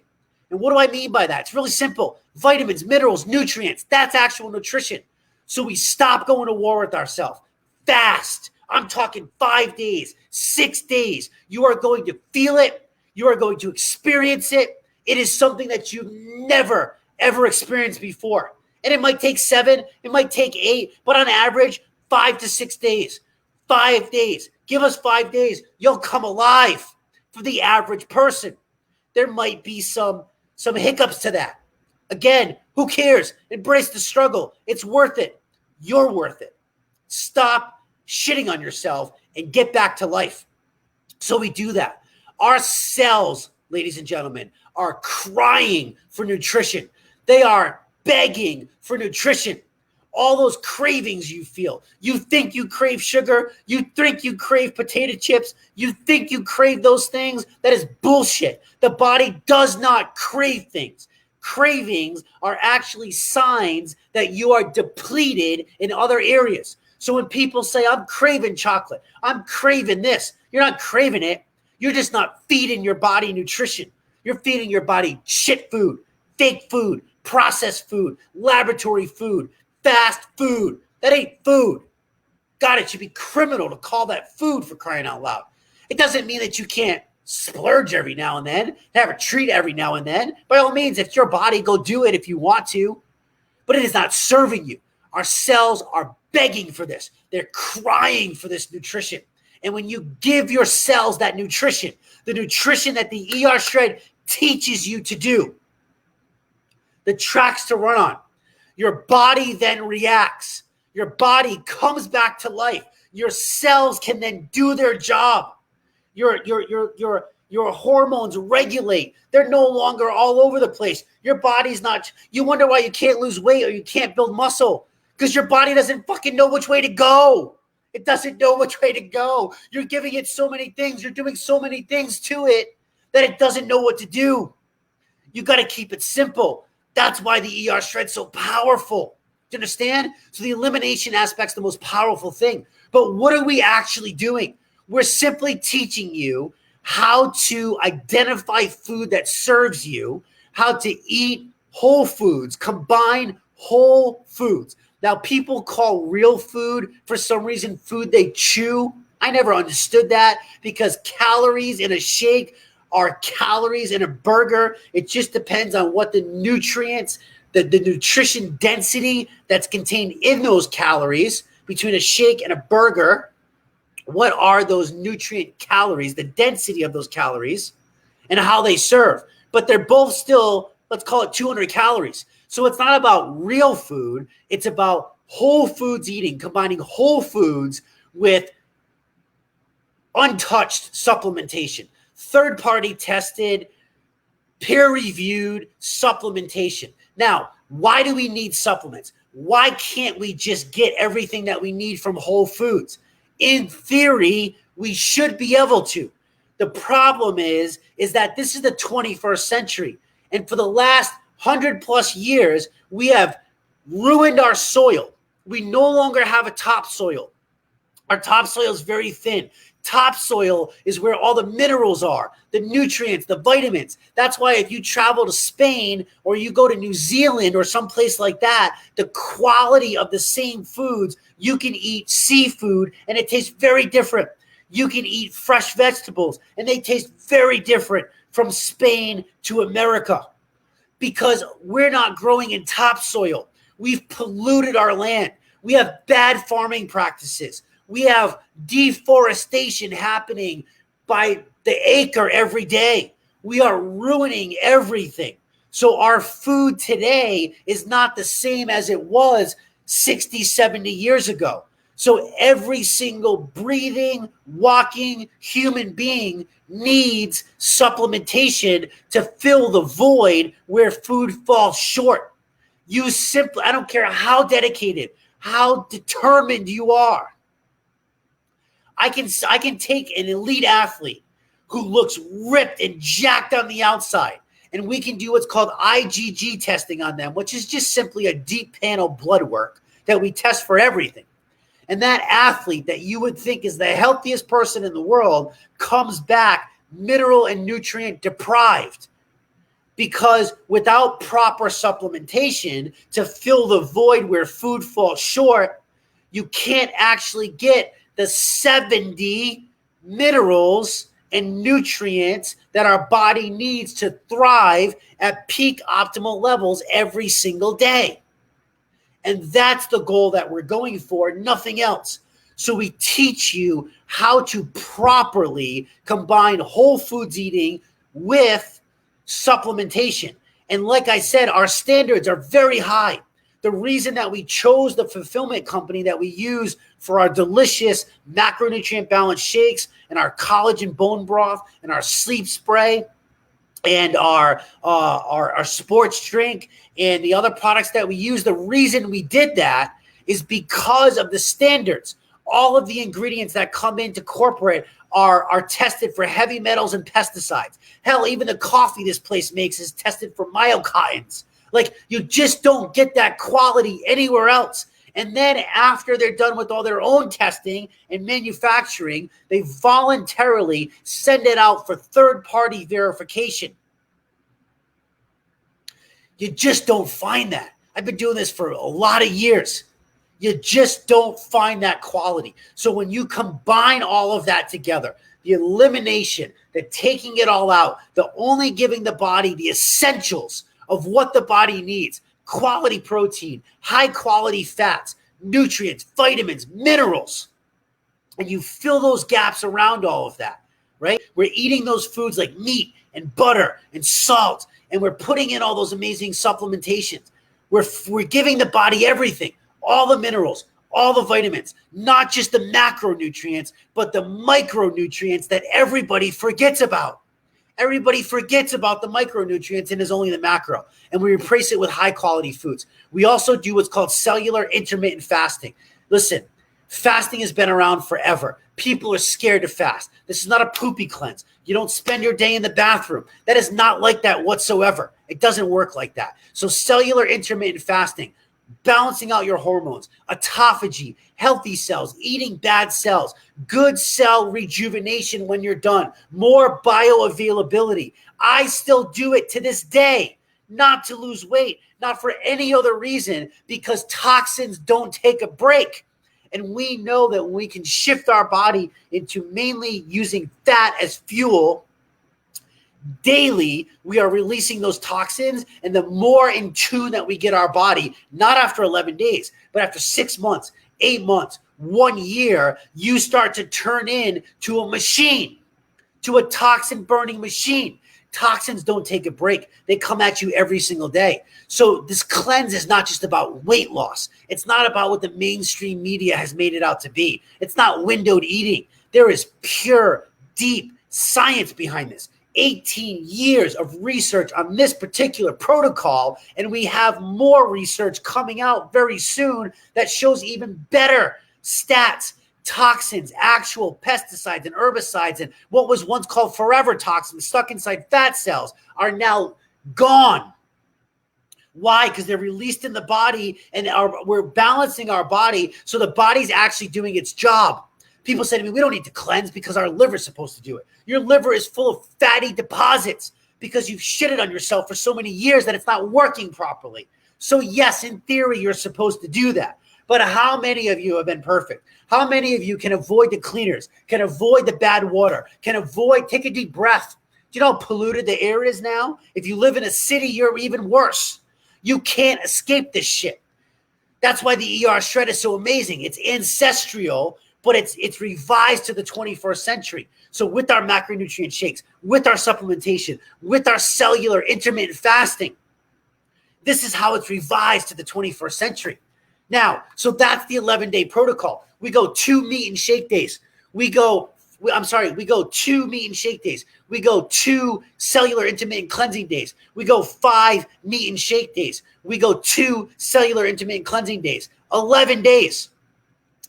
And what do I mean by that? It's really simple. Vitamins, minerals, nutrients. That's actual nutrition. So we stop going to war with ourselves. Fast. I'm talking 5 days, 6 days. You are going to feel it. You are going to experience it. It is something that you've never, ever experienced before. And it might take 7, it might take 8, but on average, 5 to 6 days. 5 days. Give us 5 days. You'll come alive for the average person. There might be some hiccups to that. Again, who cares? Embrace the struggle. It's worth it. You're worth it. Stop shitting on yourself and get back to life. So we do that. Our cells, ladies and gentlemen, are crying for nutrition. They are begging for nutrition. All those cravings you feel. You think you crave sugar. You think you crave potato chips. You think you crave those things. That is bullshit. The body does not crave things. Cravings are actually signs that you are depleted in other areas. So when people say, I'm craving chocolate, I'm craving this, you're not craving it. You're just not feeding your body nutrition. You're feeding your body shit food, fake food, processed food, laboratory food, fast food. That ain't food. God, it should be criminal to call that food, for crying out loud. It doesn't mean that you can't splurge every now and then, have a treat every now and then. By all means, if your body, go do it if you want to. But it is not serving you. Our cells are begging for this. They're crying for this nutrition. And when you give your cells that nutrition, the nutrition that the ER Shred teaches you to do, the tracks to run on, your body then reacts. Your body comes back to life. Your cells can then do their job. Your hormones regulate. They're no longer all over the place. Your body's not. You wonder why you can't lose weight or you can't build muscle, because your body doesn't fucking know which way to go. It doesn't know which way to go. You're giving it so many things. You're doing so many things to it that it doesn't know what to do. You got to keep it simple. That's why the ER Shred's so powerful. Do you understand? So the elimination aspect's the most powerful thing. But what are we actually doing? We're simply teaching you how to identify food that serves you, how to eat whole foods, combine whole foods. Now, people call real food, for some reason, food they chew. I never understood that, because calories in a shake are calories in a burger. It just depends on what the nutrients, the nutrition density that's contained in those calories between a shake and a burger. What are those nutrient calories, the density of those calories, and how they serve? But they're both still, let's call it 200 calories. So it's not about real food. It's about whole foods eating, combining whole foods with untouched supplementation. Third-party tested, peer-reviewed supplementation. Now, why do we need supplements? Why can't we just get everything that we need from whole foods? In theory, we should be able to. The problem is that this is the 21st century. And for the last 100 plus years, we have ruined our soil. We no longer have a topsoil. Our topsoil is very thin. Topsoil is where all the minerals are, the nutrients, the vitamins. That's why if you travel to Spain or you go to New Zealand or someplace like that, the quality of the same foods, you can eat seafood and it tastes very different. You can eat fresh vegetables and they taste very different from Spain to America, because we're not growing in topsoil. We've polluted our land. We have bad farming practices. We have deforestation happening by the acre every day. We are ruining everything. So our food today is not the same as it was 60, 70 years ago. So every single breathing, walking human being needs supplementation to fill the void where food falls short. You simply, I don't care how dedicated, how determined you are. I can take an elite athlete who looks ripped and jacked on the outside, and we can do what's called IgG testing on them, which is just simply a deep panel blood work that we test for everything. And that athlete that you would think is the healthiest person in the world comes back mineral and nutrient deprived, because without proper supplementation to fill the void where food falls short, you can't actually get the 70 minerals and nutrients that our body needs to thrive at peak optimal levels every single day. And that's the goal that we're going for, nothing else. So we teach you how to properly combine whole foods eating with supplementation. And like I said, our standards are very high. The reason that we chose the fulfillment company that we use for our delicious macronutrient balanced shakes and our collagen bone broth and our sleep spray and our sports drink and the other products that we use. The reason we did that is because of the standards. All of the ingredients that come into corporate are tested for heavy metals and pesticides. Hell, even the coffee this place makes is tested for mycotoxins. Like, you just don't get that quality anywhere else. And then after they're done with all their own testing and manufacturing, they voluntarily send it out for third-party verification. You just don't find that. I've been doing this for a lot of years. You just don't find that quality. So when you combine all of that together, the elimination, the taking it all out, the only giving the body the essentials of what the body needs, quality protein, high quality fats, nutrients, vitamins, minerals, and you fill those gaps around all of that, right? We're eating those foods like meat and butter and salt, and we're putting in all those amazing supplementations. We're giving the body everything, all the minerals, all the vitamins, not just the macronutrients, but the micronutrients that everybody forgets about. Everybody forgets about the micronutrients and is only the macro. And we replace it with high quality foods. We also do what's called cellular intermittent fasting. Listen, fasting has been around forever. People are scared to fast. This is not a poopy cleanse. You don't spend your day in the bathroom. That is not like that whatsoever. It doesn't work like that. So cellular intermittent fasting, balancing out your hormones, autophagy, healthy cells, eating bad cells, good cell rejuvenation when you're done, more bioavailability. I still do it to this day, not to lose weight, not for any other reason, because toxins don't take a break. And we know that when we can shift our body into mainly using fat as fuel daily, we are releasing those toxins. And the more in tune that we get our body, not after 11 days, but after 6 months, 8 months, 1 year, you start to turn into a machine, to a toxin burning machine. Toxins don't take a break. They come at you every single day. So this cleanse is not just about weight loss. It's not about what the mainstream media has made it out to be. It's not windowed eating. There is pure, deep science behind this. 18 years of research on this particular protocol, and we have more research coming out very soon that shows even better stats. Toxins, actual pesticides and herbicides, and what was once called forever toxins stuck inside fat cells are now gone. Why? Because they're released in the body, and we're balancing our body so the body's actually doing its job. People say to me, we don't need to cleanse because our liver's supposed to do it. Your liver is full of fatty deposits because you've shitted on yourself for so many years that it's not working properly. So yes, in theory, you're supposed to do that. But how many of you have been perfect? How many of you can avoid the cleaners, can avoid the bad water, take a deep breath? Do you know how polluted the air is now? If you live in a city, you're even worse. You can't escape this shit. That's why the ER shred is so amazing. It's ancestral, but it's revised to the 21st century. So with our macronutrient shakes, with our supplementation, with our cellular intermittent fasting, this is how it's revised to the 21st century. Now, so that's the 11-day protocol. We go 2 meat and shake days. We go 2 meat and shake days. We go 2 cellular intermittent cleansing days. We go 5 meat and shake days. We go 2 cellular intermittent cleansing days. 11 days.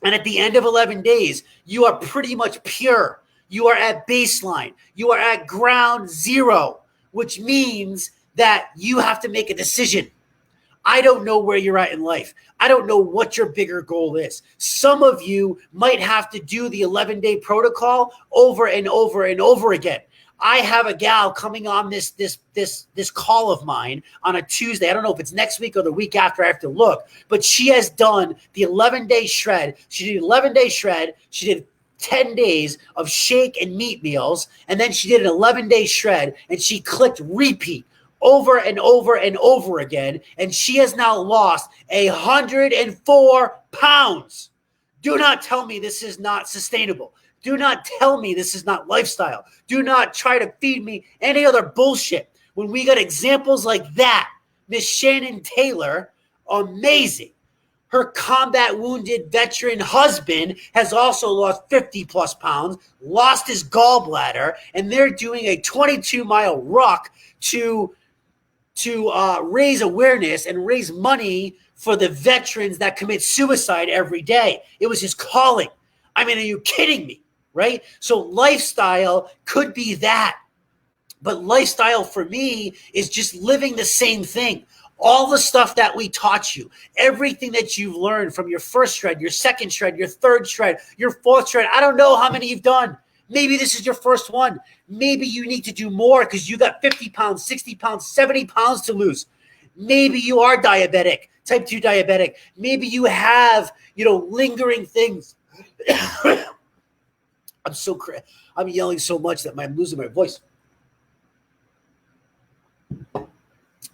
And at the end of 11 days, you are pretty much pure. You are at baseline. You are at ground zero, which means that you have to make a decision. I don't know where you're at in life. I don't know what your bigger goal is. Some of you might have to do the 11-day protocol over and over and over again. I have a gal coming on this call of mine on a Tuesday. I don't know if it's next week or the week after. I have to look. But she has done the 11-day shred. She did 11-day shred. She did 10 days of shake and meat meals. And then she did an 11-day shred. And she clicked repeat over and over and over again. And she has now lost 104 pounds. Do not tell me this is not sustainable. Do not tell me this is not lifestyle. Do not try to feed me any other bullshit. When we got examples like that, Miss Shannon Taylor, amazing. Her combat wounded veteran husband has also lost 50 plus pounds, lost his gallbladder, and they're doing a 22-mile ruck to raise awareness and raise money for the veterans that commit suicide every day. It was his calling. I mean, are you kidding me? Right? So lifestyle could be that. But lifestyle for me is just living the same thing. All the stuff that we taught you, everything that you've learned from your first shred, your second shred, your third shred, your fourth shred. I don't know how many you've done. Maybe this is your first one. Maybe you need to do more because you got 50 pounds, 60 pounds, 70 pounds to lose. Maybe you are diabetic, type 2 diabetic. Maybe you have, lingering things. I'm yelling so much that I'm losing my voice.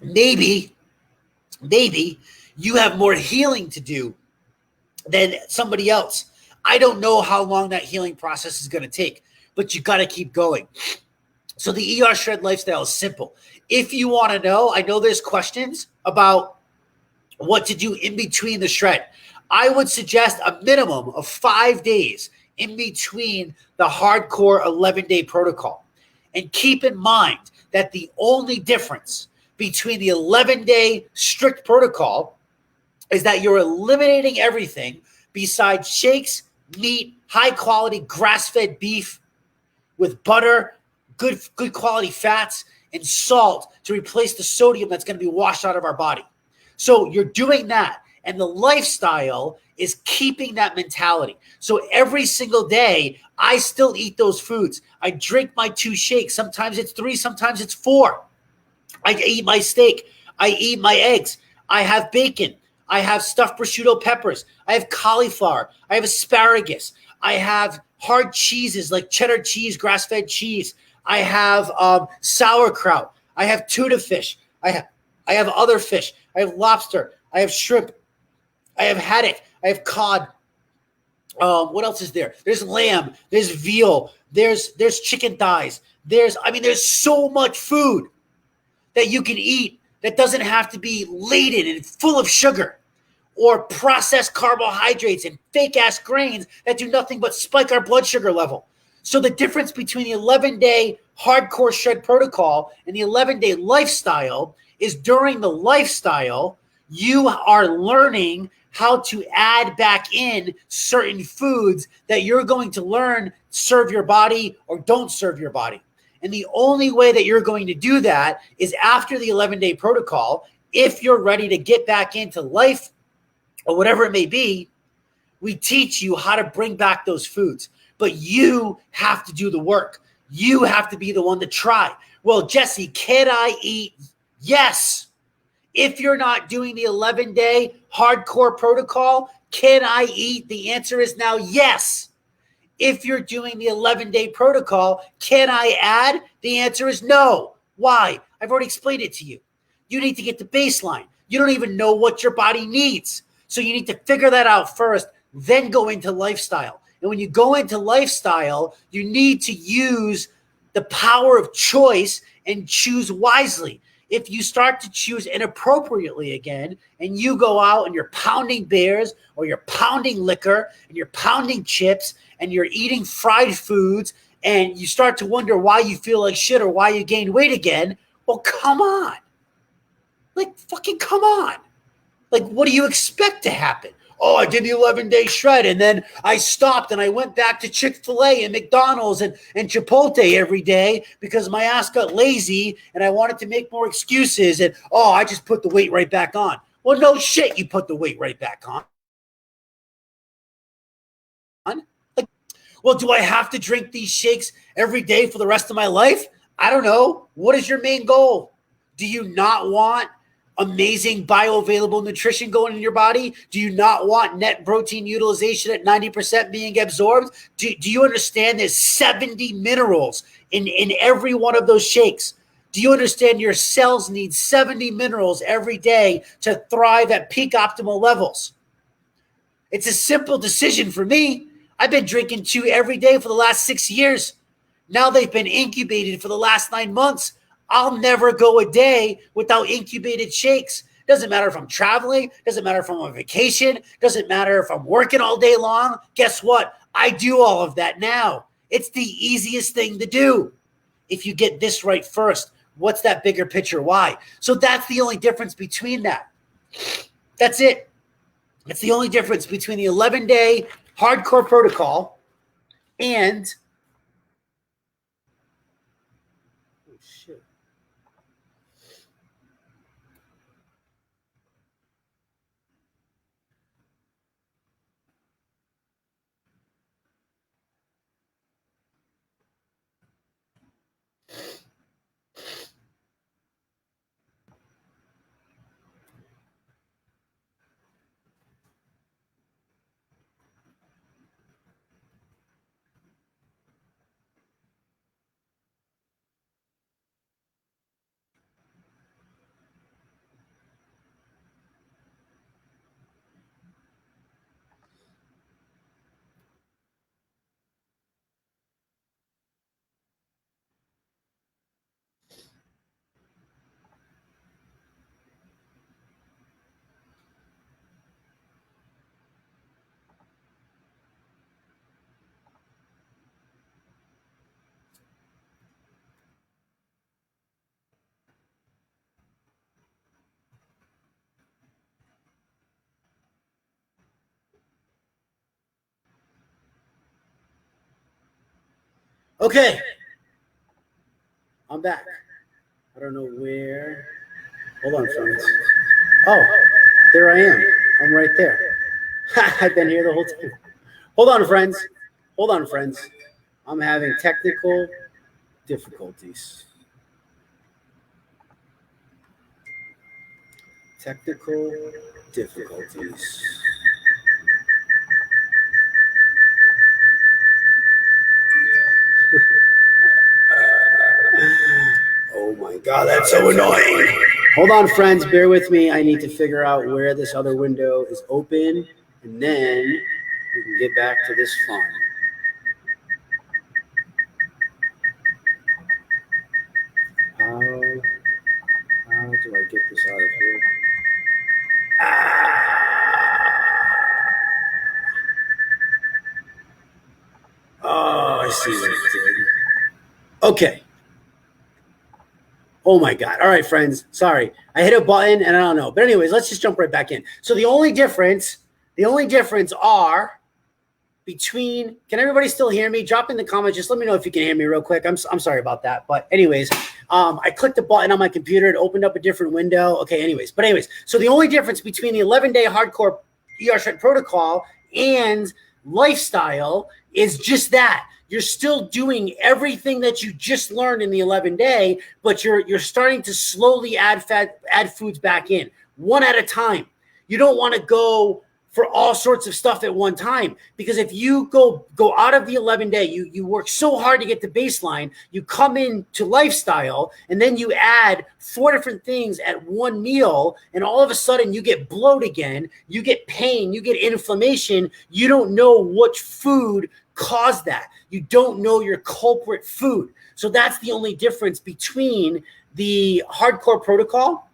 Maybe you have more healing to do than somebody else. I don't know how long that healing process is going to take, but you got to keep going. So the ER Shred lifestyle is simple. If you want to know, I know there's questions about what to do in between the shred. I would suggest a minimum of 5 days in between the hardcore 11-day protocol. And keep in mind that the only difference between the 11-day strict protocol is that you're eliminating everything besides shakes, meat, high-quality grass-fed beef with butter, good quality fats, and salt to replace the sodium that's going to be washed out of our body. So you're doing that, and the lifestyle is keeping that mentality. So every single day, I still eat those foods. I drink my 2 shakes. Sometimes it's 3, sometimes it's 4. I eat my steak. I eat my eggs. I have bacon. I have stuffed prosciutto peppers. I have cauliflower. I have asparagus. I have hard cheeses like cheddar cheese, grass-fed cheese. I have sauerkraut. I have tuna fish. I have other fish. I have lobster. I have shrimp. I have haddock. I have cod. What else is there? There's lamb. There's veal. There's chicken thighs. There's so much food that you can eat that doesn't have to be laden and full of sugar or processed carbohydrates and fake-ass grains that do nothing but spike our blood sugar level. So the difference between the 11-day hardcore shred protocol and the 11-day lifestyle is during the lifestyle, you are learning how to add back in certain foods that you're going to learn serve your body or don't serve your body. And the only way that you're going to do that is after the 11-day protocol. If you're ready to get back into life or whatever it may be, we teach you how to bring back those foods. But you have to do the work. You have to be the one to try. Well, Jesse, can I eat? Yes. If you're not doing the 11-day hardcore protocol, can I eat? The answer is now yes. If you're doing the 11-day protocol, can I add? The answer is no. Why? I've already explained it to you. You need to get the baseline. You don't even know what your body needs. So you need to figure that out first, then go into lifestyle. And when you go into lifestyle, you need to use the power of choice and choose wisely. If you start to choose inappropriately again, and you go out and you're pounding beers or you're pounding liquor and you're pounding chips and you're eating fried foods and you start to wonder why you feel like shit or why you gained weight again, well, come on. Like, fucking come on. Like, what do you expect to happen? Oh, I did the 11-day shred, and then I stopped, and I went back to Chick-fil-A and McDonald's and Chipotle every day because my ass got lazy, and I wanted to make more excuses, and, I just put the weight right back on. Well, no shit, you put the weight right back on. Like, well, do I have to drink these shakes every day for the rest of my life? I don't know. What is your main goal? Do you not want amazing bioavailable nutrition going in your body? Do you not want net protein utilization at 90% being absorbed? Do you understand there's 70 minerals in every one of those shakes? Do you understand your cells need 70 minerals every day to thrive at peak optimal levels? It's a simple decision for me. I've been drinking 2 every day for the last 6 years. Now they've been incubated for the last 9 months. I'll never go a day without incubated shakes. Doesn't matter if I'm traveling. Doesn't matter if I'm on vacation. Doesn't matter if I'm working all day long. Guess what? I do all of that now. It's the easiest thing to do. If you get this right first, what's that bigger picture? Why? So that's the only difference between that. That's it. It's the only difference between the 11-day hardcore protocol and oh shit. Okay, I'm back. I don't know where. Hold on, friends. Oh, there I am. I'm right there. I've been here the whole time. Hold on, friends. Hold on, friends. I'm having technical difficulties. Technical difficulties. Oh my God, that's so annoying. Hold on, friends. Bear with me. I need to figure out where this other window is open, and then we can get back to this fun. How do I get this out of here? Oh, I see what it did. Okay. Oh my God. All right, friends. Sorry. I hit a button and I don't know. But anyways, let's just jump right back in. So the only difference are between, can everybody still hear me? Drop in the comments. Just let me know if you can hear me real quick. I'm sorry about that. But anyways, I clicked the button on my computer. It opened up a different window. Okay, anyways. So the only difference between the 11-day hardcore ER Shred protocol and lifestyle is just that. You're still doing everything that you just learned in the 11-day, but you're starting to slowly add foods back in, one at a time. You don't want to go for all sorts of stuff at one time, because if you go out of the 11-day, you work so hard to get the baseline, you come into lifestyle, and then you add 4 different things at one meal, and all of a sudden you get bloat again, you get pain, you get inflammation. You don't know which food caused that. You don't know your culprit food. So that's the only difference between the hardcore protocol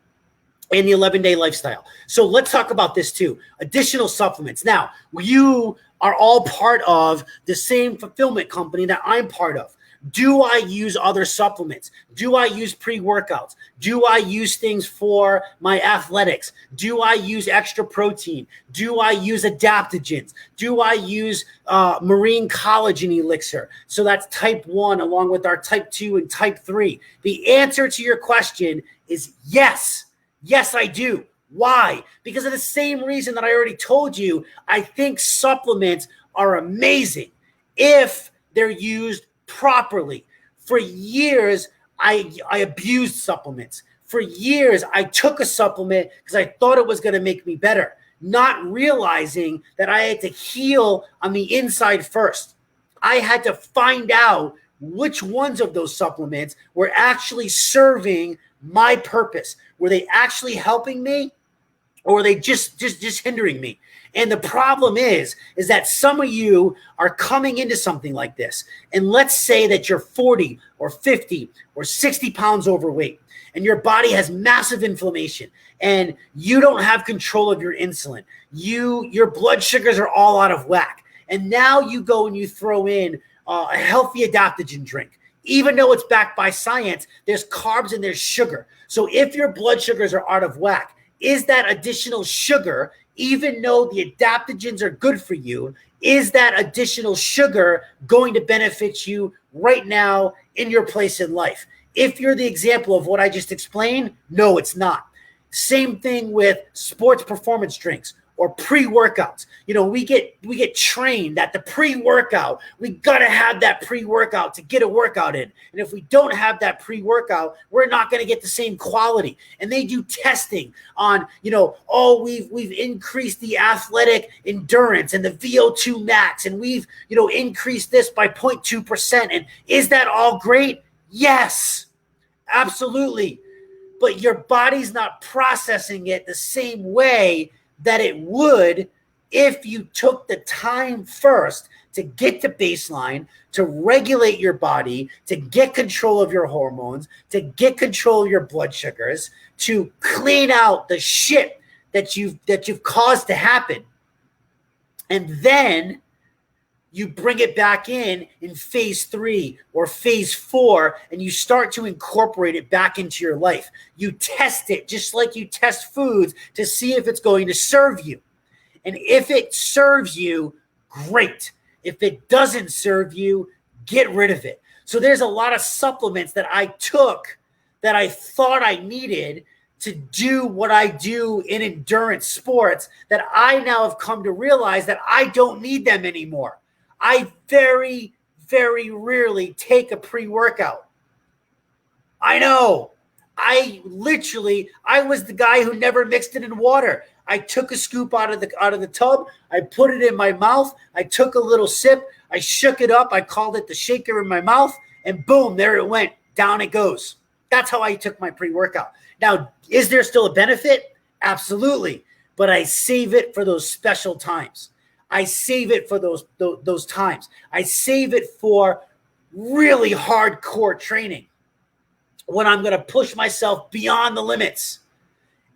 and the 11-day lifestyle. So let's talk about this too. Additional supplements. Now, you are all part of the same fulfillment company that I'm part of. Do I use other supplements? Do I use pre-workouts? Do I use things for my athletics? Do I use extra protein? Do I use adaptogens? Do I use marine collagen elixir? So that's type 1 along with our type 2 and type 3. The answer to your question is yes. Yes, I do. Why? Because of the same reason that I already told you. I think supplements are amazing if they're used properly. For years, I abused supplements. For years, I took a supplement because I thought it was going to make me better, not realizing that I had to heal on the inside first. I had to find out which ones of those supplements were actually serving my purpose. Were they actually helping me, or were they just hindering me? And the problem is that some of you are coming into something like this. And let's say that you're 40 or 50 or 60 pounds overweight and your body has massive inflammation and you don't have control of your insulin. Your blood sugars are all out of whack. And now you go and you throw in a healthy adaptogen drink. Even though it's backed by science, there's carbs and there's sugar. So if your blood sugars are out of whack, is that additional sugar, even though the adaptogens are good for you, is that additional sugar going to benefit you right now in your place in life? If you're the example of what I just explained, no, it's not. Same thing with sports performance drinks or pre-workouts. We get trained that the pre-workout, we got to have that pre-workout to get a workout in. And if we don't have that pre-workout, we're not going to get the same quality. And they do testing on, we've increased the athletic endurance and the VO2 max, and we've, increased this by 0.2%. And is that all great? Yes, absolutely. But your body's not processing it the same way that it would if you took the time first to get to baseline, to regulate your body, to get control of your hormones, to get control of your blood sugars, to clean out the shit that you've caused to happen. And then you bring it back in phase 3 or phase 4, and you start to incorporate it back into your life. You test it just like you test foods to see if it's going to serve you. And if it serves you, great. If it doesn't serve you, get rid of it. So there's a lot of supplements that I took that I thought I needed to do what I do in endurance sports that I now have come to realize that I don't need them anymore. I very, very rarely take a pre-workout. I know. I was the guy who never mixed it in water. I took a scoop out of the tub. I put it in my mouth. I took a little sip. I shook it up. I called it the shaker in my mouth. And boom, there it went. Down it goes. That's how I took my pre-workout. Now, is there still a benefit? Absolutely. But I save it for those special times. I save it for those times. I save it for really hardcore training when I'm going to push myself beyond the limits.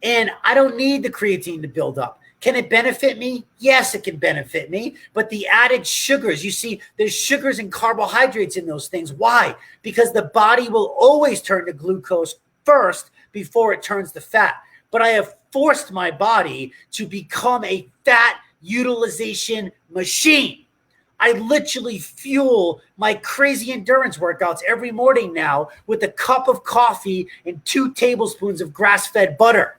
And I don't need the creatine to build up. Can it benefit me? Yes, it can benefit me. But the added sugars, you see, there's sugars and carbohydrates in those things. Why? Because the body will always turn to glucose first before it turns to fat. But I have forced my body to become a fat utilization machine. I literally fuel my crazy endurance workouts every morning now with a cup of coffee and 2 tablespoons of grass-fed butter.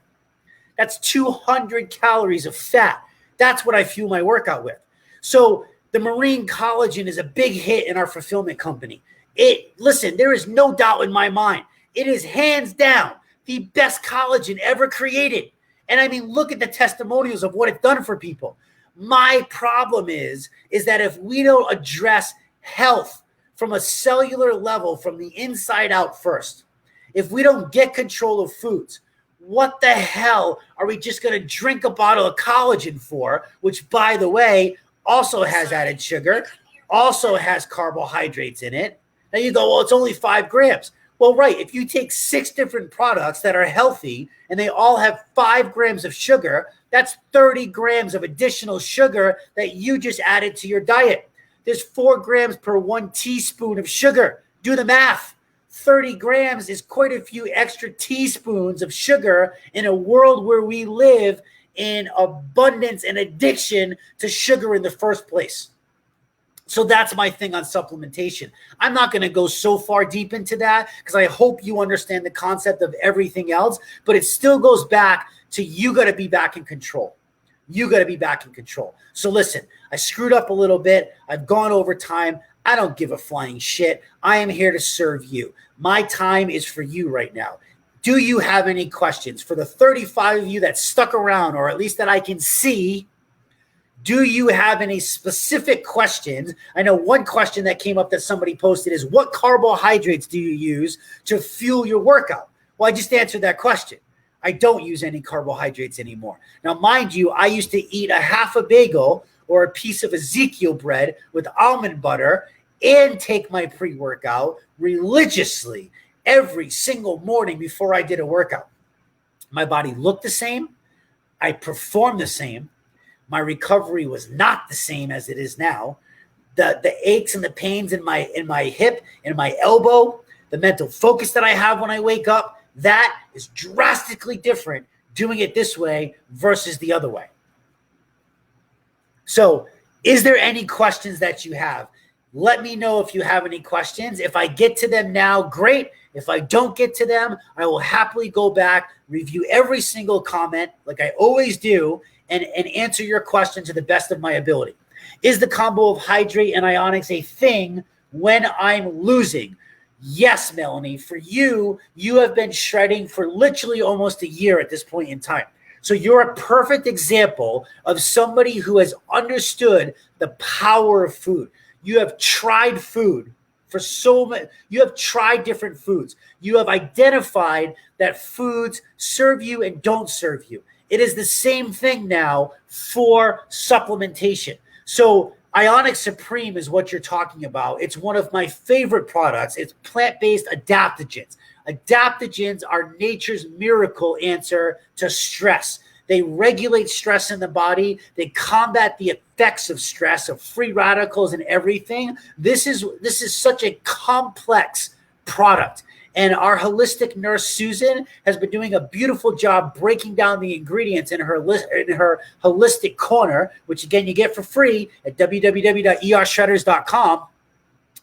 That's 200 calories of fat. That's what I fuel my workout with. So the marine collagen is a big hit in our fulfillment company. Listen, there is no doubt in my mind. It is hands down the best collagen ever created. And I mean, look at the testimonials of what it's done for people. My problem is that if we don't address health from a cellular level, from the inside out first, if we don't get control of foods, what the hell are we just going to drink a bottle of collagen for, which, by the way, also has added sugar, also has carbohydrates in it? Now you go, well, it's only 5 grams. Well, right. If you take 6 different products that are healthy and they all have 5 grams of sugar, that's 30 grams of additional sugar that you just added to your diet. There's 4 grams per 1 teaspoon of sugar. Do the math. 30 grams is quite a few extra teaspoons of sugar in a world where we live in abundance and addiction to sugar in the first place. So that's my thing on supplementation. I'm not going to go so far deep into that because I hope you understand the concept of everything else, but it still goes back to you got to be back in control. You got to be back in control. So listen, I screwed up a little bit. I've gone over time. I don't give a flying shit. I am here to serve you. My time is for you right now. Do you have any questions? For the 35 of you that stuck around, or at least that I can see, do you have any specific questions? I know one question that came up that somebody posted is, what carbohydrates do you use to fuel your workout? Well, I just answered that question. I don't use any carbohydrates anymore. Now, mind you, I used to eat a half a bagel or a piece of Ezekiel bread with almond butter and take my pre-workout religiously every single morning before I did a workout. My body looked the same. I performed the same. My recovery was not the same as it is now. The aches and the pains in my hip and my elbow, the mental focus that I have when I wake up, that is drastically different doing it this way versus the other way. So, is there any questions that you have? Let me know if you have any questions. If I get to them now, great. If I don't get to them, I will happily go back, review every single comment like I always do, and answer your question to the best of my ability. Is the combo of hydrate and ionics a thing when I'm losing? Yes, Melanie. For you, you have been shredding for literally almost a year at this point in time. So you're a perfect example of somebody who has understood the power of food. You have tried food for so many. You have tried different foods. You have identified that foods serve you and don't serve you. It is the same thing now for supplementation. So Ionic Supreme is what you're talking about. It's one of my favorite products. It's plant-based adaptogens. Adaptogens are nature's miracle answer to stress. They regulate stress in the body. They combat the effects of stress, of free radicals and everything. This is such a complex product. And our holistic nurse, Susan, has been doing a beautiful job breaking down the ingredients in her holistic corner, which, again, you get for free at www.ershredders.com.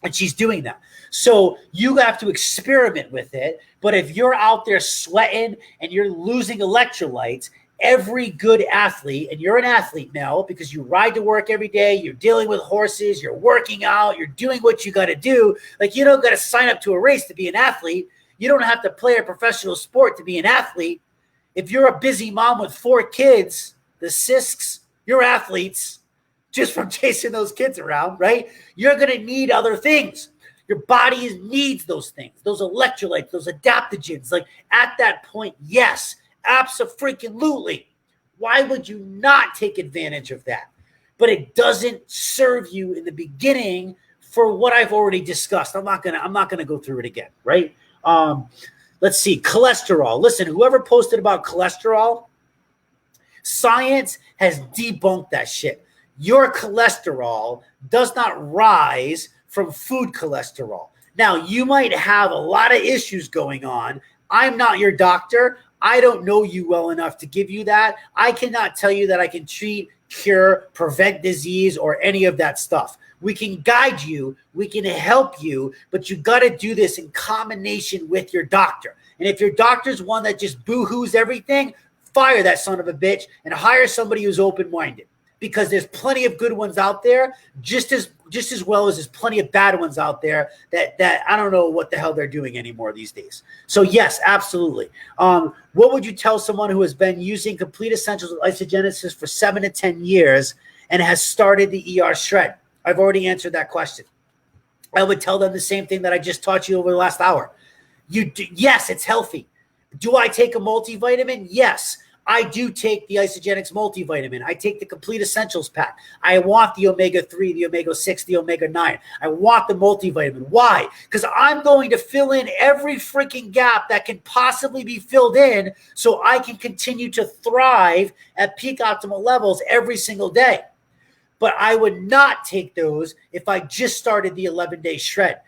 And she's doing that. So you have to experiment with it. But if you're out there sweating and you're losing electrolytes, every good athlete, and you're an athlete now because you ride to work every day, you're dealing with horses, you're working out, you're doing what you got to do. Like, you don't got to sign up to a race to be an athlete. You don't have to play a professional sport to be an athlete. If you're a busy mom with 4 kids, the Sisks, you're athletes just from chasing those kids around, right? You're going to need other things. Your body needs those things, those electrolytes, those adaptogens. Like, at that point, yes, abso-freaking-lutely. Why would you not take advantage of that? But it doesn't serve you in the beginning for what I've already discussed. I'm not gonna go through it again, right? Let's see, cholesterol. Listen, whoever posted about cholesterol, science has debunked that shit. Your cholesterol does not rise from food cholesterol. Now, you might have a lot of issues going on. I'm not your doctor. I don't know you well enough to give you that. I cannot tell you that I can treat, cure, prevent disease, or any of that stuff. We can guide you. We can help you, but you got to do this in combination with your doctor. And if your doctor's one that just boo-hoos everything, fire that son of a bitch and hire somebody who's open-minded, because there's plenty of good ones out there, just as well as there's plenty of bad ones out there that I don't know what the hell they're doing anymore these days. So yes, absolutely. What would you tell someone who has been using Complete Essentials with Isogenesis for 7 to 10 years and has started the ER shred? I've already answered that question. I would tell them the same thing that I just taught you over the last hour. Yes, it's healthy. Do I take a multivitamin? Yes. I do take the Isogenics multivitamin. I take the Complete Essentials pack. I want the omega-3, the omega-6, the omega-9. I want the multivitamin. Why? Because I'm going to fill in every freaking gap that can possibly be filled in so I can continue to thrive at peak optimal levels every single day. But I would not take those if I just started the 11-day shred.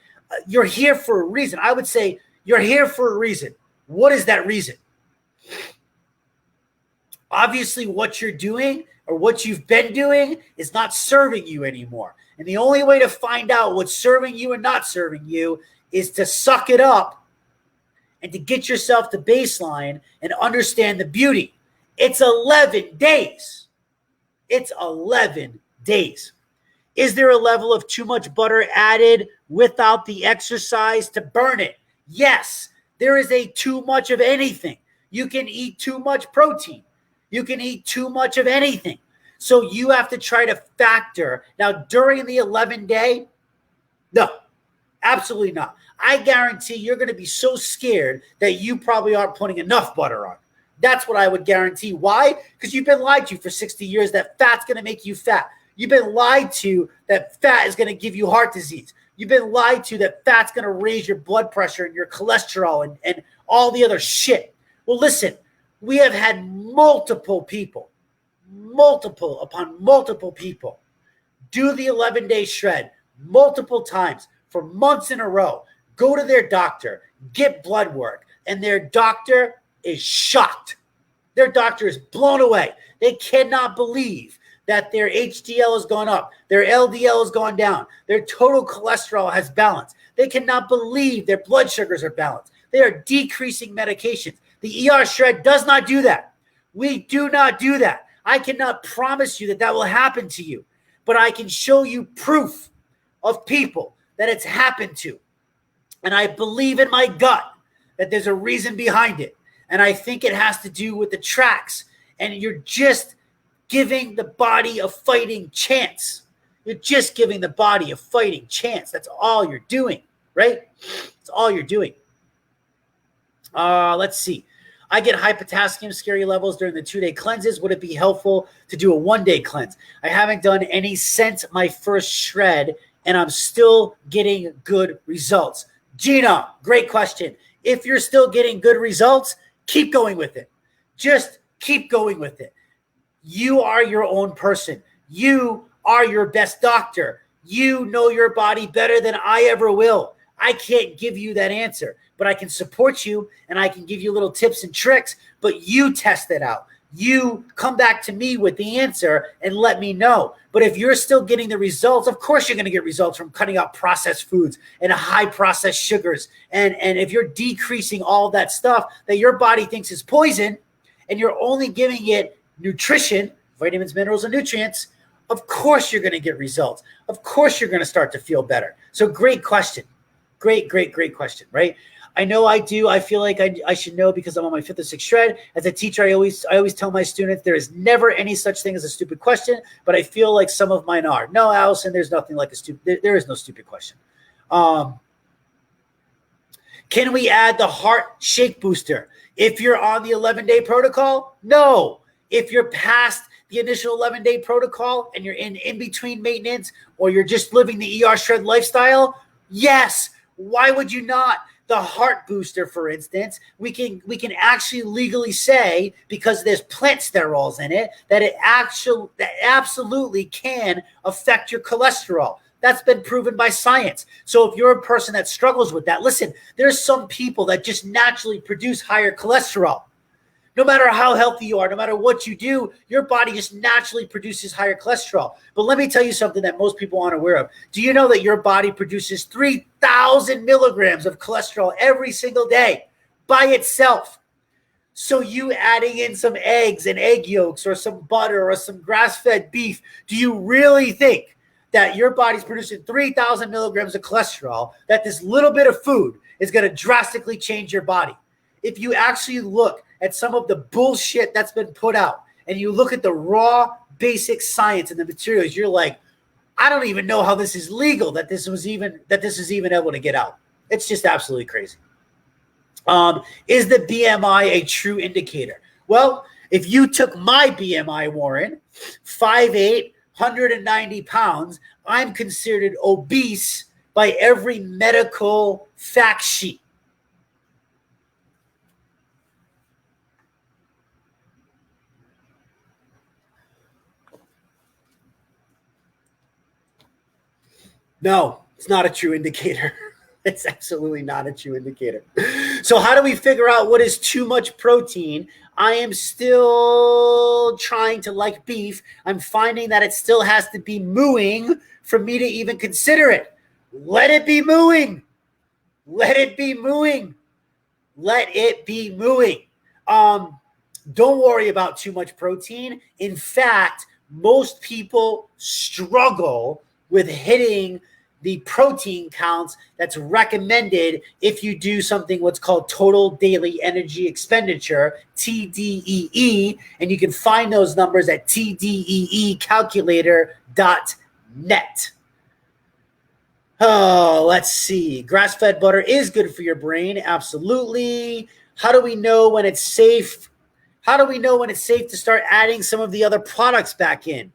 You're here for a reason. I would say you're here for a reason. What is that reason? Obviously, what you're doing or what you've been doing is not serving you anymore. And the only way to find out what's serving you and not serving you is to suck it up and to get yourself to baseline and understand the beauty. It's 11 days. It's 11 days. Is there a level of too much butter added without the exercise to burn it? Yes, there is a too much of anything. You can eat too much protein. You can eat too much of anything. So you have to try to factor. Now, during the 11-day, no, absolutely not. I guarantee you're going to be so scared that you probably aren't putting enough butter on. That's what I would guarantee. Why? Because you've been lied to for 60 years that fat's going to make you fat. You've been lied to that fat is going to give you heart disease. You've been lied to that fat's going to raise your blood pressure and your cholesterol and all the other shit. Well, listen, we have had multiple people, multiple upon multiple people do the 11-day shred multiple times for months in a row, go to their doctor, get blood work, and their doctor is shocked. Their doctor is blown away. They cannot believe that their HDL has gone up, their LDL has gone down, their total cholesterol has balanced. They cannot believe their blood sugars are balanced. They are decreasing medications. The ER shred does not do that. We do not do that. I cannot promise you that that will happen to you, but I can show you proof of people that it's happened to. And I believe in my gut that there's a reason behind it. And I think it has to do with the tracks. And you're just giving the body a fighting chance. You're just giving the body a fighting chance. That's all you're doing, right? That's all you're doing. Let's see. I get high potassium scary levels during the 2-day cleanses. Would it be helpful to do a 1-day cleanse? I haven't done any since my first shred, and I'm still getting good results. Gina, great question. If you're still getting good results, keep going with it. Just keep going with it. You are your own person. You are your best doctor. You know your body better than I ever will. I can't give you that answer, but I can support you and I can give you little tips and tricks, but you test it out. You come back to me with the answer and let me know. But if you're still getting the results, of course you're going to get results from cutting out processed foods and high processed sugars. And if you're decreasing all that stuff that your body thinks is poison and you're only giving it nutrition, vitamins, minerals, and nutrients, of course you're going to get results. Of course you're going to start to feel better. So great question. Great question, right? I know I do. I feel like I should know because I'm on my 5th or 6th shred. As a teacher, I always tell my students there is never any such thing as a stupid question, but I feel like some of mine are. No, Allison, there's nothing like a stupid. There is no stupid question. Can we add the heart shake booster if you're on the 11-day protocol? No. If you're past the initial 11-day protocol and you're in between maintenance or you're just living the ER shred lifestyle, yes. Why would you not? The heart booster, for instance, we can actually legally say, because there's plant sterols in it, that it absolutely can affect your cholesterol. That's been proven by science. So if you're a person that struggles with that, listen, there's some people that just naturally produce higher cholesterol. No matter how healthy you are, no matter what you do, your body just naturally produces higher cholesterol. But let me tell you something that most people aren't aware of. Do you know that your body produces 3,000 milligrams of cholesterol every single day by itself? So you adding in some eggs and egg yolks or some butter or some grass-fed beef, do you really think that your body's producing 3,000 milligrams of cholesterol, that this little bit of food is going to drastically change your body? If you actually look at some of the bullshit that's been put out and you look at the raw basic science and the materials, you're like, I don't even know how this is legal, that this is even able to get out. It's just absolutely crazy. Is the BMI a true indicator? Well, if you took my BMI, Warren, 5'8", 190 pounds, I'm considered obese by every medical fact sheet. No, it's not a true indicator. It's absolutely not a true indicator. So how do we figure out what is too much protein? I am still trying to like beef. I'm finding that it still has to be mooing for me to even consider it. Let it be mooing. Let it be mooing. Let it be mooing. Don't worry about too much protein. In fact, most people struggle with hitting the protein counts that's recommended if you do something what's called total daily energy expenditure, TDEE, and you can find those numbers at tdeecalculator.net. Oh, let's see. Grass-fed butter is good for your brain. Absolutely. How do we know when it's safe How do we know when it's safe to start adding some of the other products back in?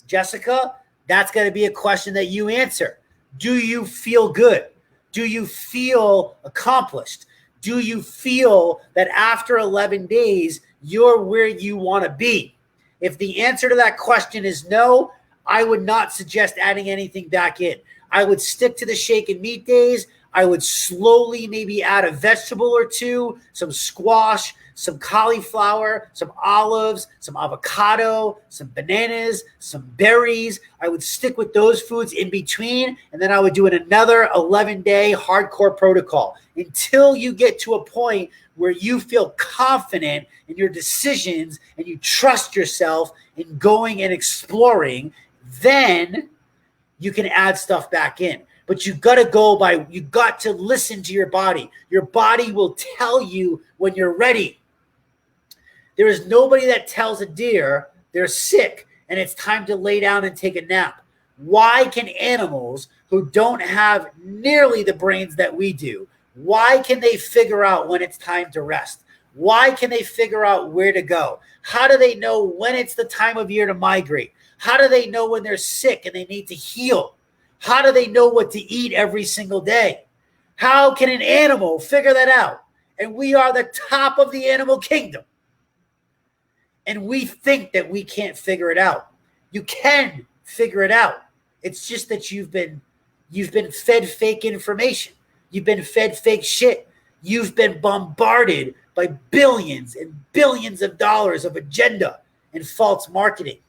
Jessica, that's going to be a question that you answer. Do you feel good? Do you feel accomplished? Do you feel that after 11 days, you're where you want to be? If the answer to that question is no, I would not suggest adding anything back in. I would stick to the shake and meat days. I would slowly maybe add a vegetable or two, some squash, some cauliflower, some olives, some avocado, some bananas, some berries. I would stick with those foods in between, and then I would do another 11-day hardcore protocol until you get to a point where you feel confident in your decisions and you trust yourself in going and exploring. Then you can add stuff back in. But you got to listen to your body. Your body will tell you when you're ready. There is nobody that tells a deer they're sick and it's time to lay down and take a nap. Why can animals who don't have nearly the brains that we do, why can they figure out when it's time to rest? Why can they figure out where to go? How do they know when it's the time of year to migrate? How do they know when they're sick and they need to heal? How do they know what to eat every single day? How can an animal figure that out? And we are the top of the animal kingdom. And we think that we can't figure it out. You can figure it out. It's just that you've been fed fake information. You've been fed fake shit. You've been bombarded by billions and billions of dollars of agenda and false marketing.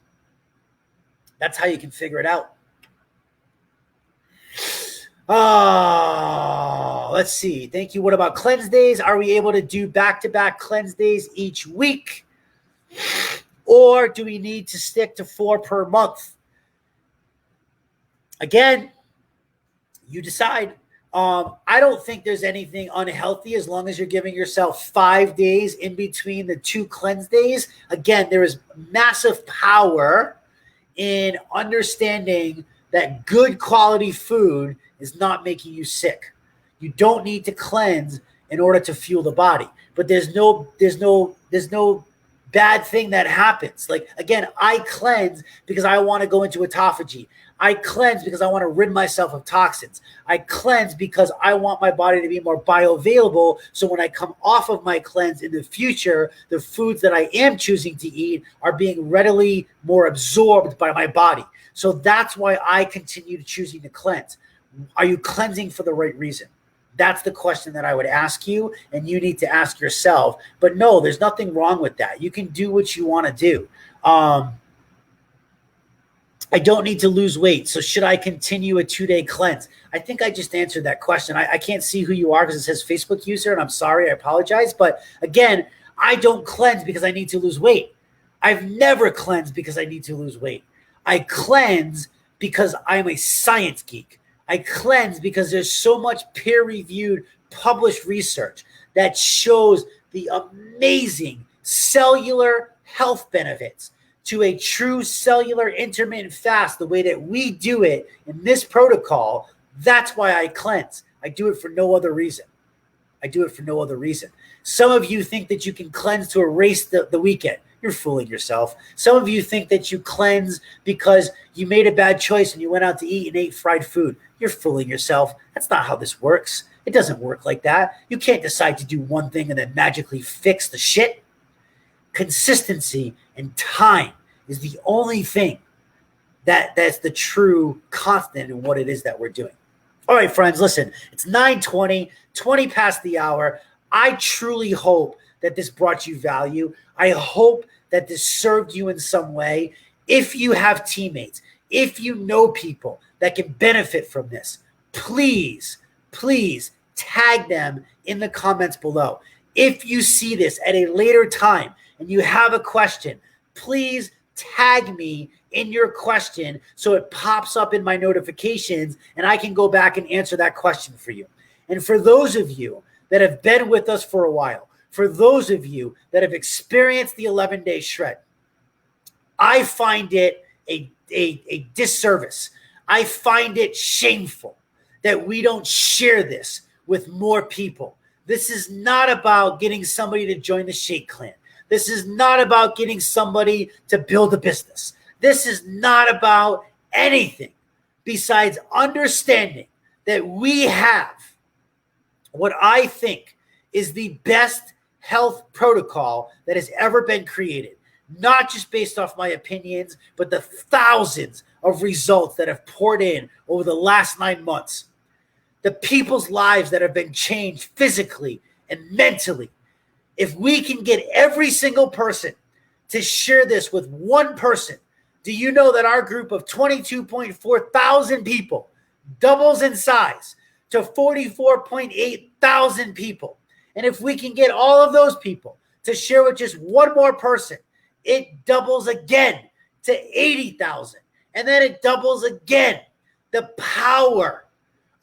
That's how you can figure it out. Let's see. Thank you. What about cleanse days? Are we able to do back-to-back cleanse days each week? Or do we need to stick to 4 per month? Again, you decide. I don't think there's anything unhealthy as long as you're giving yourself 5 days in between the 2 cleanse days. Again, there is massive power in understanding that good quality food is not making you sick. You don't need to cleanse in order to fuel the body. But there's no bad thing that happens. Like, again, I cleanse because I want to go into autophagy. I cleanse because I want to rid myself of toxins. I cleanse because I want my body to be more bioavailable. So when I come off of my cleanse in the future, the foods that I am choosing to eat are being readily more absorbed by my body. So that's why I continue to choosing to cleanse. Are you cleansing for the right reason? That's the question that I would ask you, and you need to ask yourself. But no, there's nothing wrong with that. You can do what you want to do. I don't need to lose weight, so should I continue a 2-day cleanse? I think I just answered that question. I can't see who you are because it says Facebook user, and I'm sorry, I apologize. But again, I don't cleanse because I need to lose weight. I've never cleansed because I need to lose weight. I cleanse because I'm a science geek. I cleanse because there's so much peer-reviewed, published research that shows the amazing cellular health benefits to a true cellular intermittent fast, the way that we do it in this protocol. That's why I cleanse. I do it for no other reason. Some of you think that you can cleanse to erase the weekend. You're fooling yourself. Some of you think that you cleanse because you made a bad choice and you went out to eat and ate fried food. You're fooling yourself. That's not how this works. It doesn't work like that. You can't decide to do one thing and then magically fix the shit. Consistency and time is the only thing that's the true constant in what it is that we're doing. All right, friends, listen, it's 9:20, 20 past the hour. I truly hope that this brought you value. I hope that this served you in some way. If you have teammates, if you know people that can benefit from this, please tag them in the comments below. If you see this at a later time and you have a question, please tag me in your question so it pops up in my notifications and I can go back and answer that question for you. And for those of you that have been with us for a while, for those of you that have experienced the 11-day shred, I find it a disservice. I find it shameful that we don't share this with more people. This is not about getting somebody to join the Shake Clan. This is not about getting somebody to build a business. This is not about anything besides understanding that we have what I think is the best health protocol that has ever been created, not just based off my opinions, but the thousands of results that have poured in over the last 9 months. The people's lives that have been changed physically and mentally. If we can get every single person to share this with one person, do you know that our group of 22.4 thousand people doubles in size to 44.8 thousand people? And if we can get all of those people to share with just one more person, it doubles again to 80,000. And then it doubles again. The power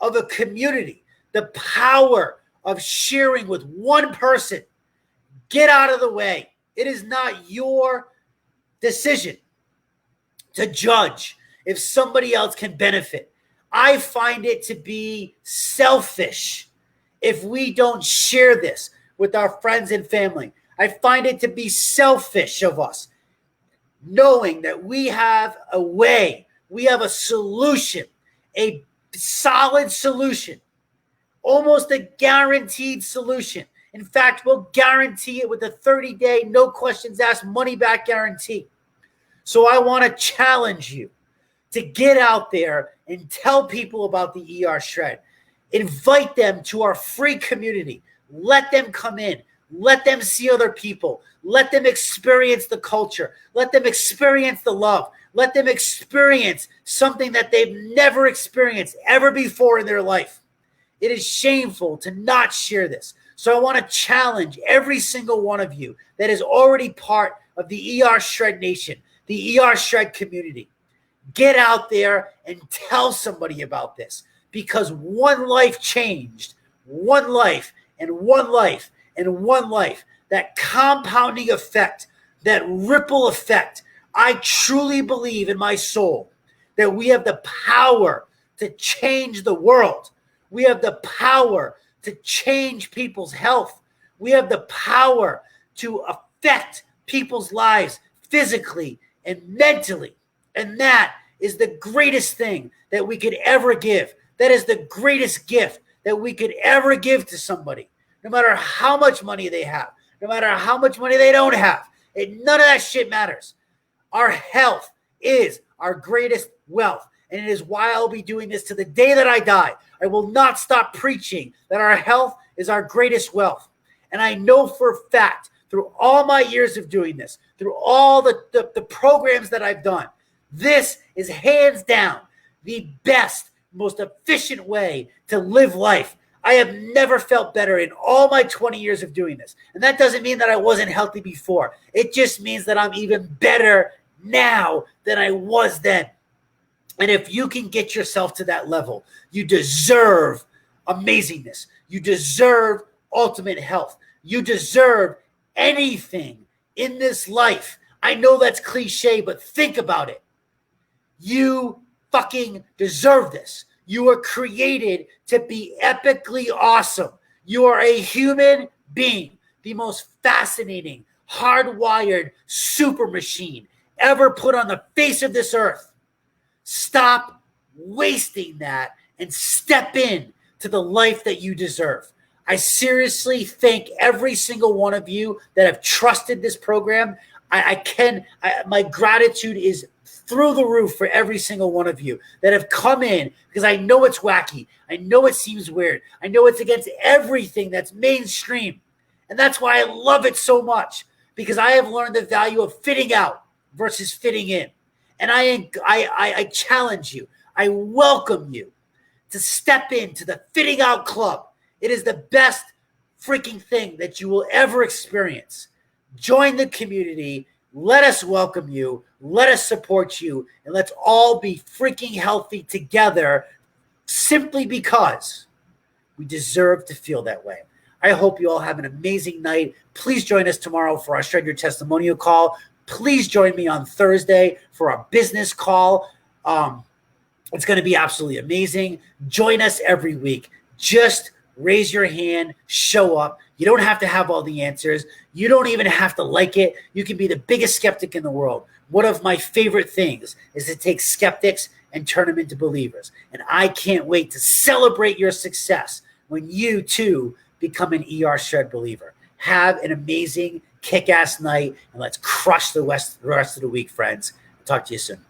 of a community, the power of sharing with one person. Get out of the way. It is not your decision to judge if somebody else can benefit. I find it to be selfish if we don't share this with our friends and family. I find it to be selfish of us, knowing that we have a way, we have a solution, a solid solution, almost a guaranteed solution. In fact, we'll guarantee it with a 30-day, no questions asked, money-back guarantee. So I want to challenge you to get out there and tell people about the ER Shred. Invite them to our free community. Let them come in. Let them see other people. Let them experience the culture. Let them experience the love. Let them experience something that they've never experienced ever before in their life. It is shameful to not share this. So I want to challenge every single one of you that is already part of the ER Shred Nation, the ER Shred community. Get out there and tell somebody about this, because one life changed, one life and one life and one life, that compounding effect, that ripple effect. I truly believe in my soul that we have the power to change the world. We have the power to change people's health. We have the power to affect people's lives physically and mentally. And that is the greatest thing that we could ever give. That is the greatest gift that we could ever give to somebody, no matter how much money they have, no matter how much money they don't have. None of that shit matters. Our health is our greatest wealth. And it is why I'll be doing this to the day that I die. I will not stop preaching that our health is our greatest wealth. And I know for a fact, through all my years of doing this, through all the programs that I've done, this is hands down the best, most efficient way to live life. I have never felt better in all my 20 years of doing this. And that doesn't mean that I wasn't healthy before. It just means that I'm even better now than I was then. And if you can get yourself to that level, you deserve amazingness. You deserve ultimate health. You deserve anything in this life. I know that's cliche, but think about it. You fucking deserve this. You were created to be epically awesome. You are a human being, the most fascinating, hardwired super machine ever put on the face of this earth. Stop wasting that and step in to the life that you deserve. I seriously thank every single one of you that have trusted this program. My gratitude is through the roof for every single one of you that have come in, because I know it's wacky. I know it seems weird. I know it's against everything that's mainstream. And that's why I love it so much, because I have learned the value of fitting out versus fitting in. And I challenge you. I welcome you to step into the Fitting Out Club. It is the best freaking thing that you will ever experience. Join the community. Let us welcome you. Let us support you. And let's all be freaking healthy together, simply because we deserve to feel that way. I hope you all have an amazing night. Please join us tomorrow for our Shred Your Testimonial call. Please join me on Thursday for our business call. It's going to be absolutely amazing. Join us every week. Just raise your hand, show up. You don't have to have all the answers. You don't even have to like it. You can be the biggest skeptic in the world. One of my favorite things is to take skeptics and turn them into believers. And I can't wait to celebrate your success when you too become an ER Shred believer. Have an amazing, kick-ass night, and let's crush the rest of the week, friends. I'll talk to you soon.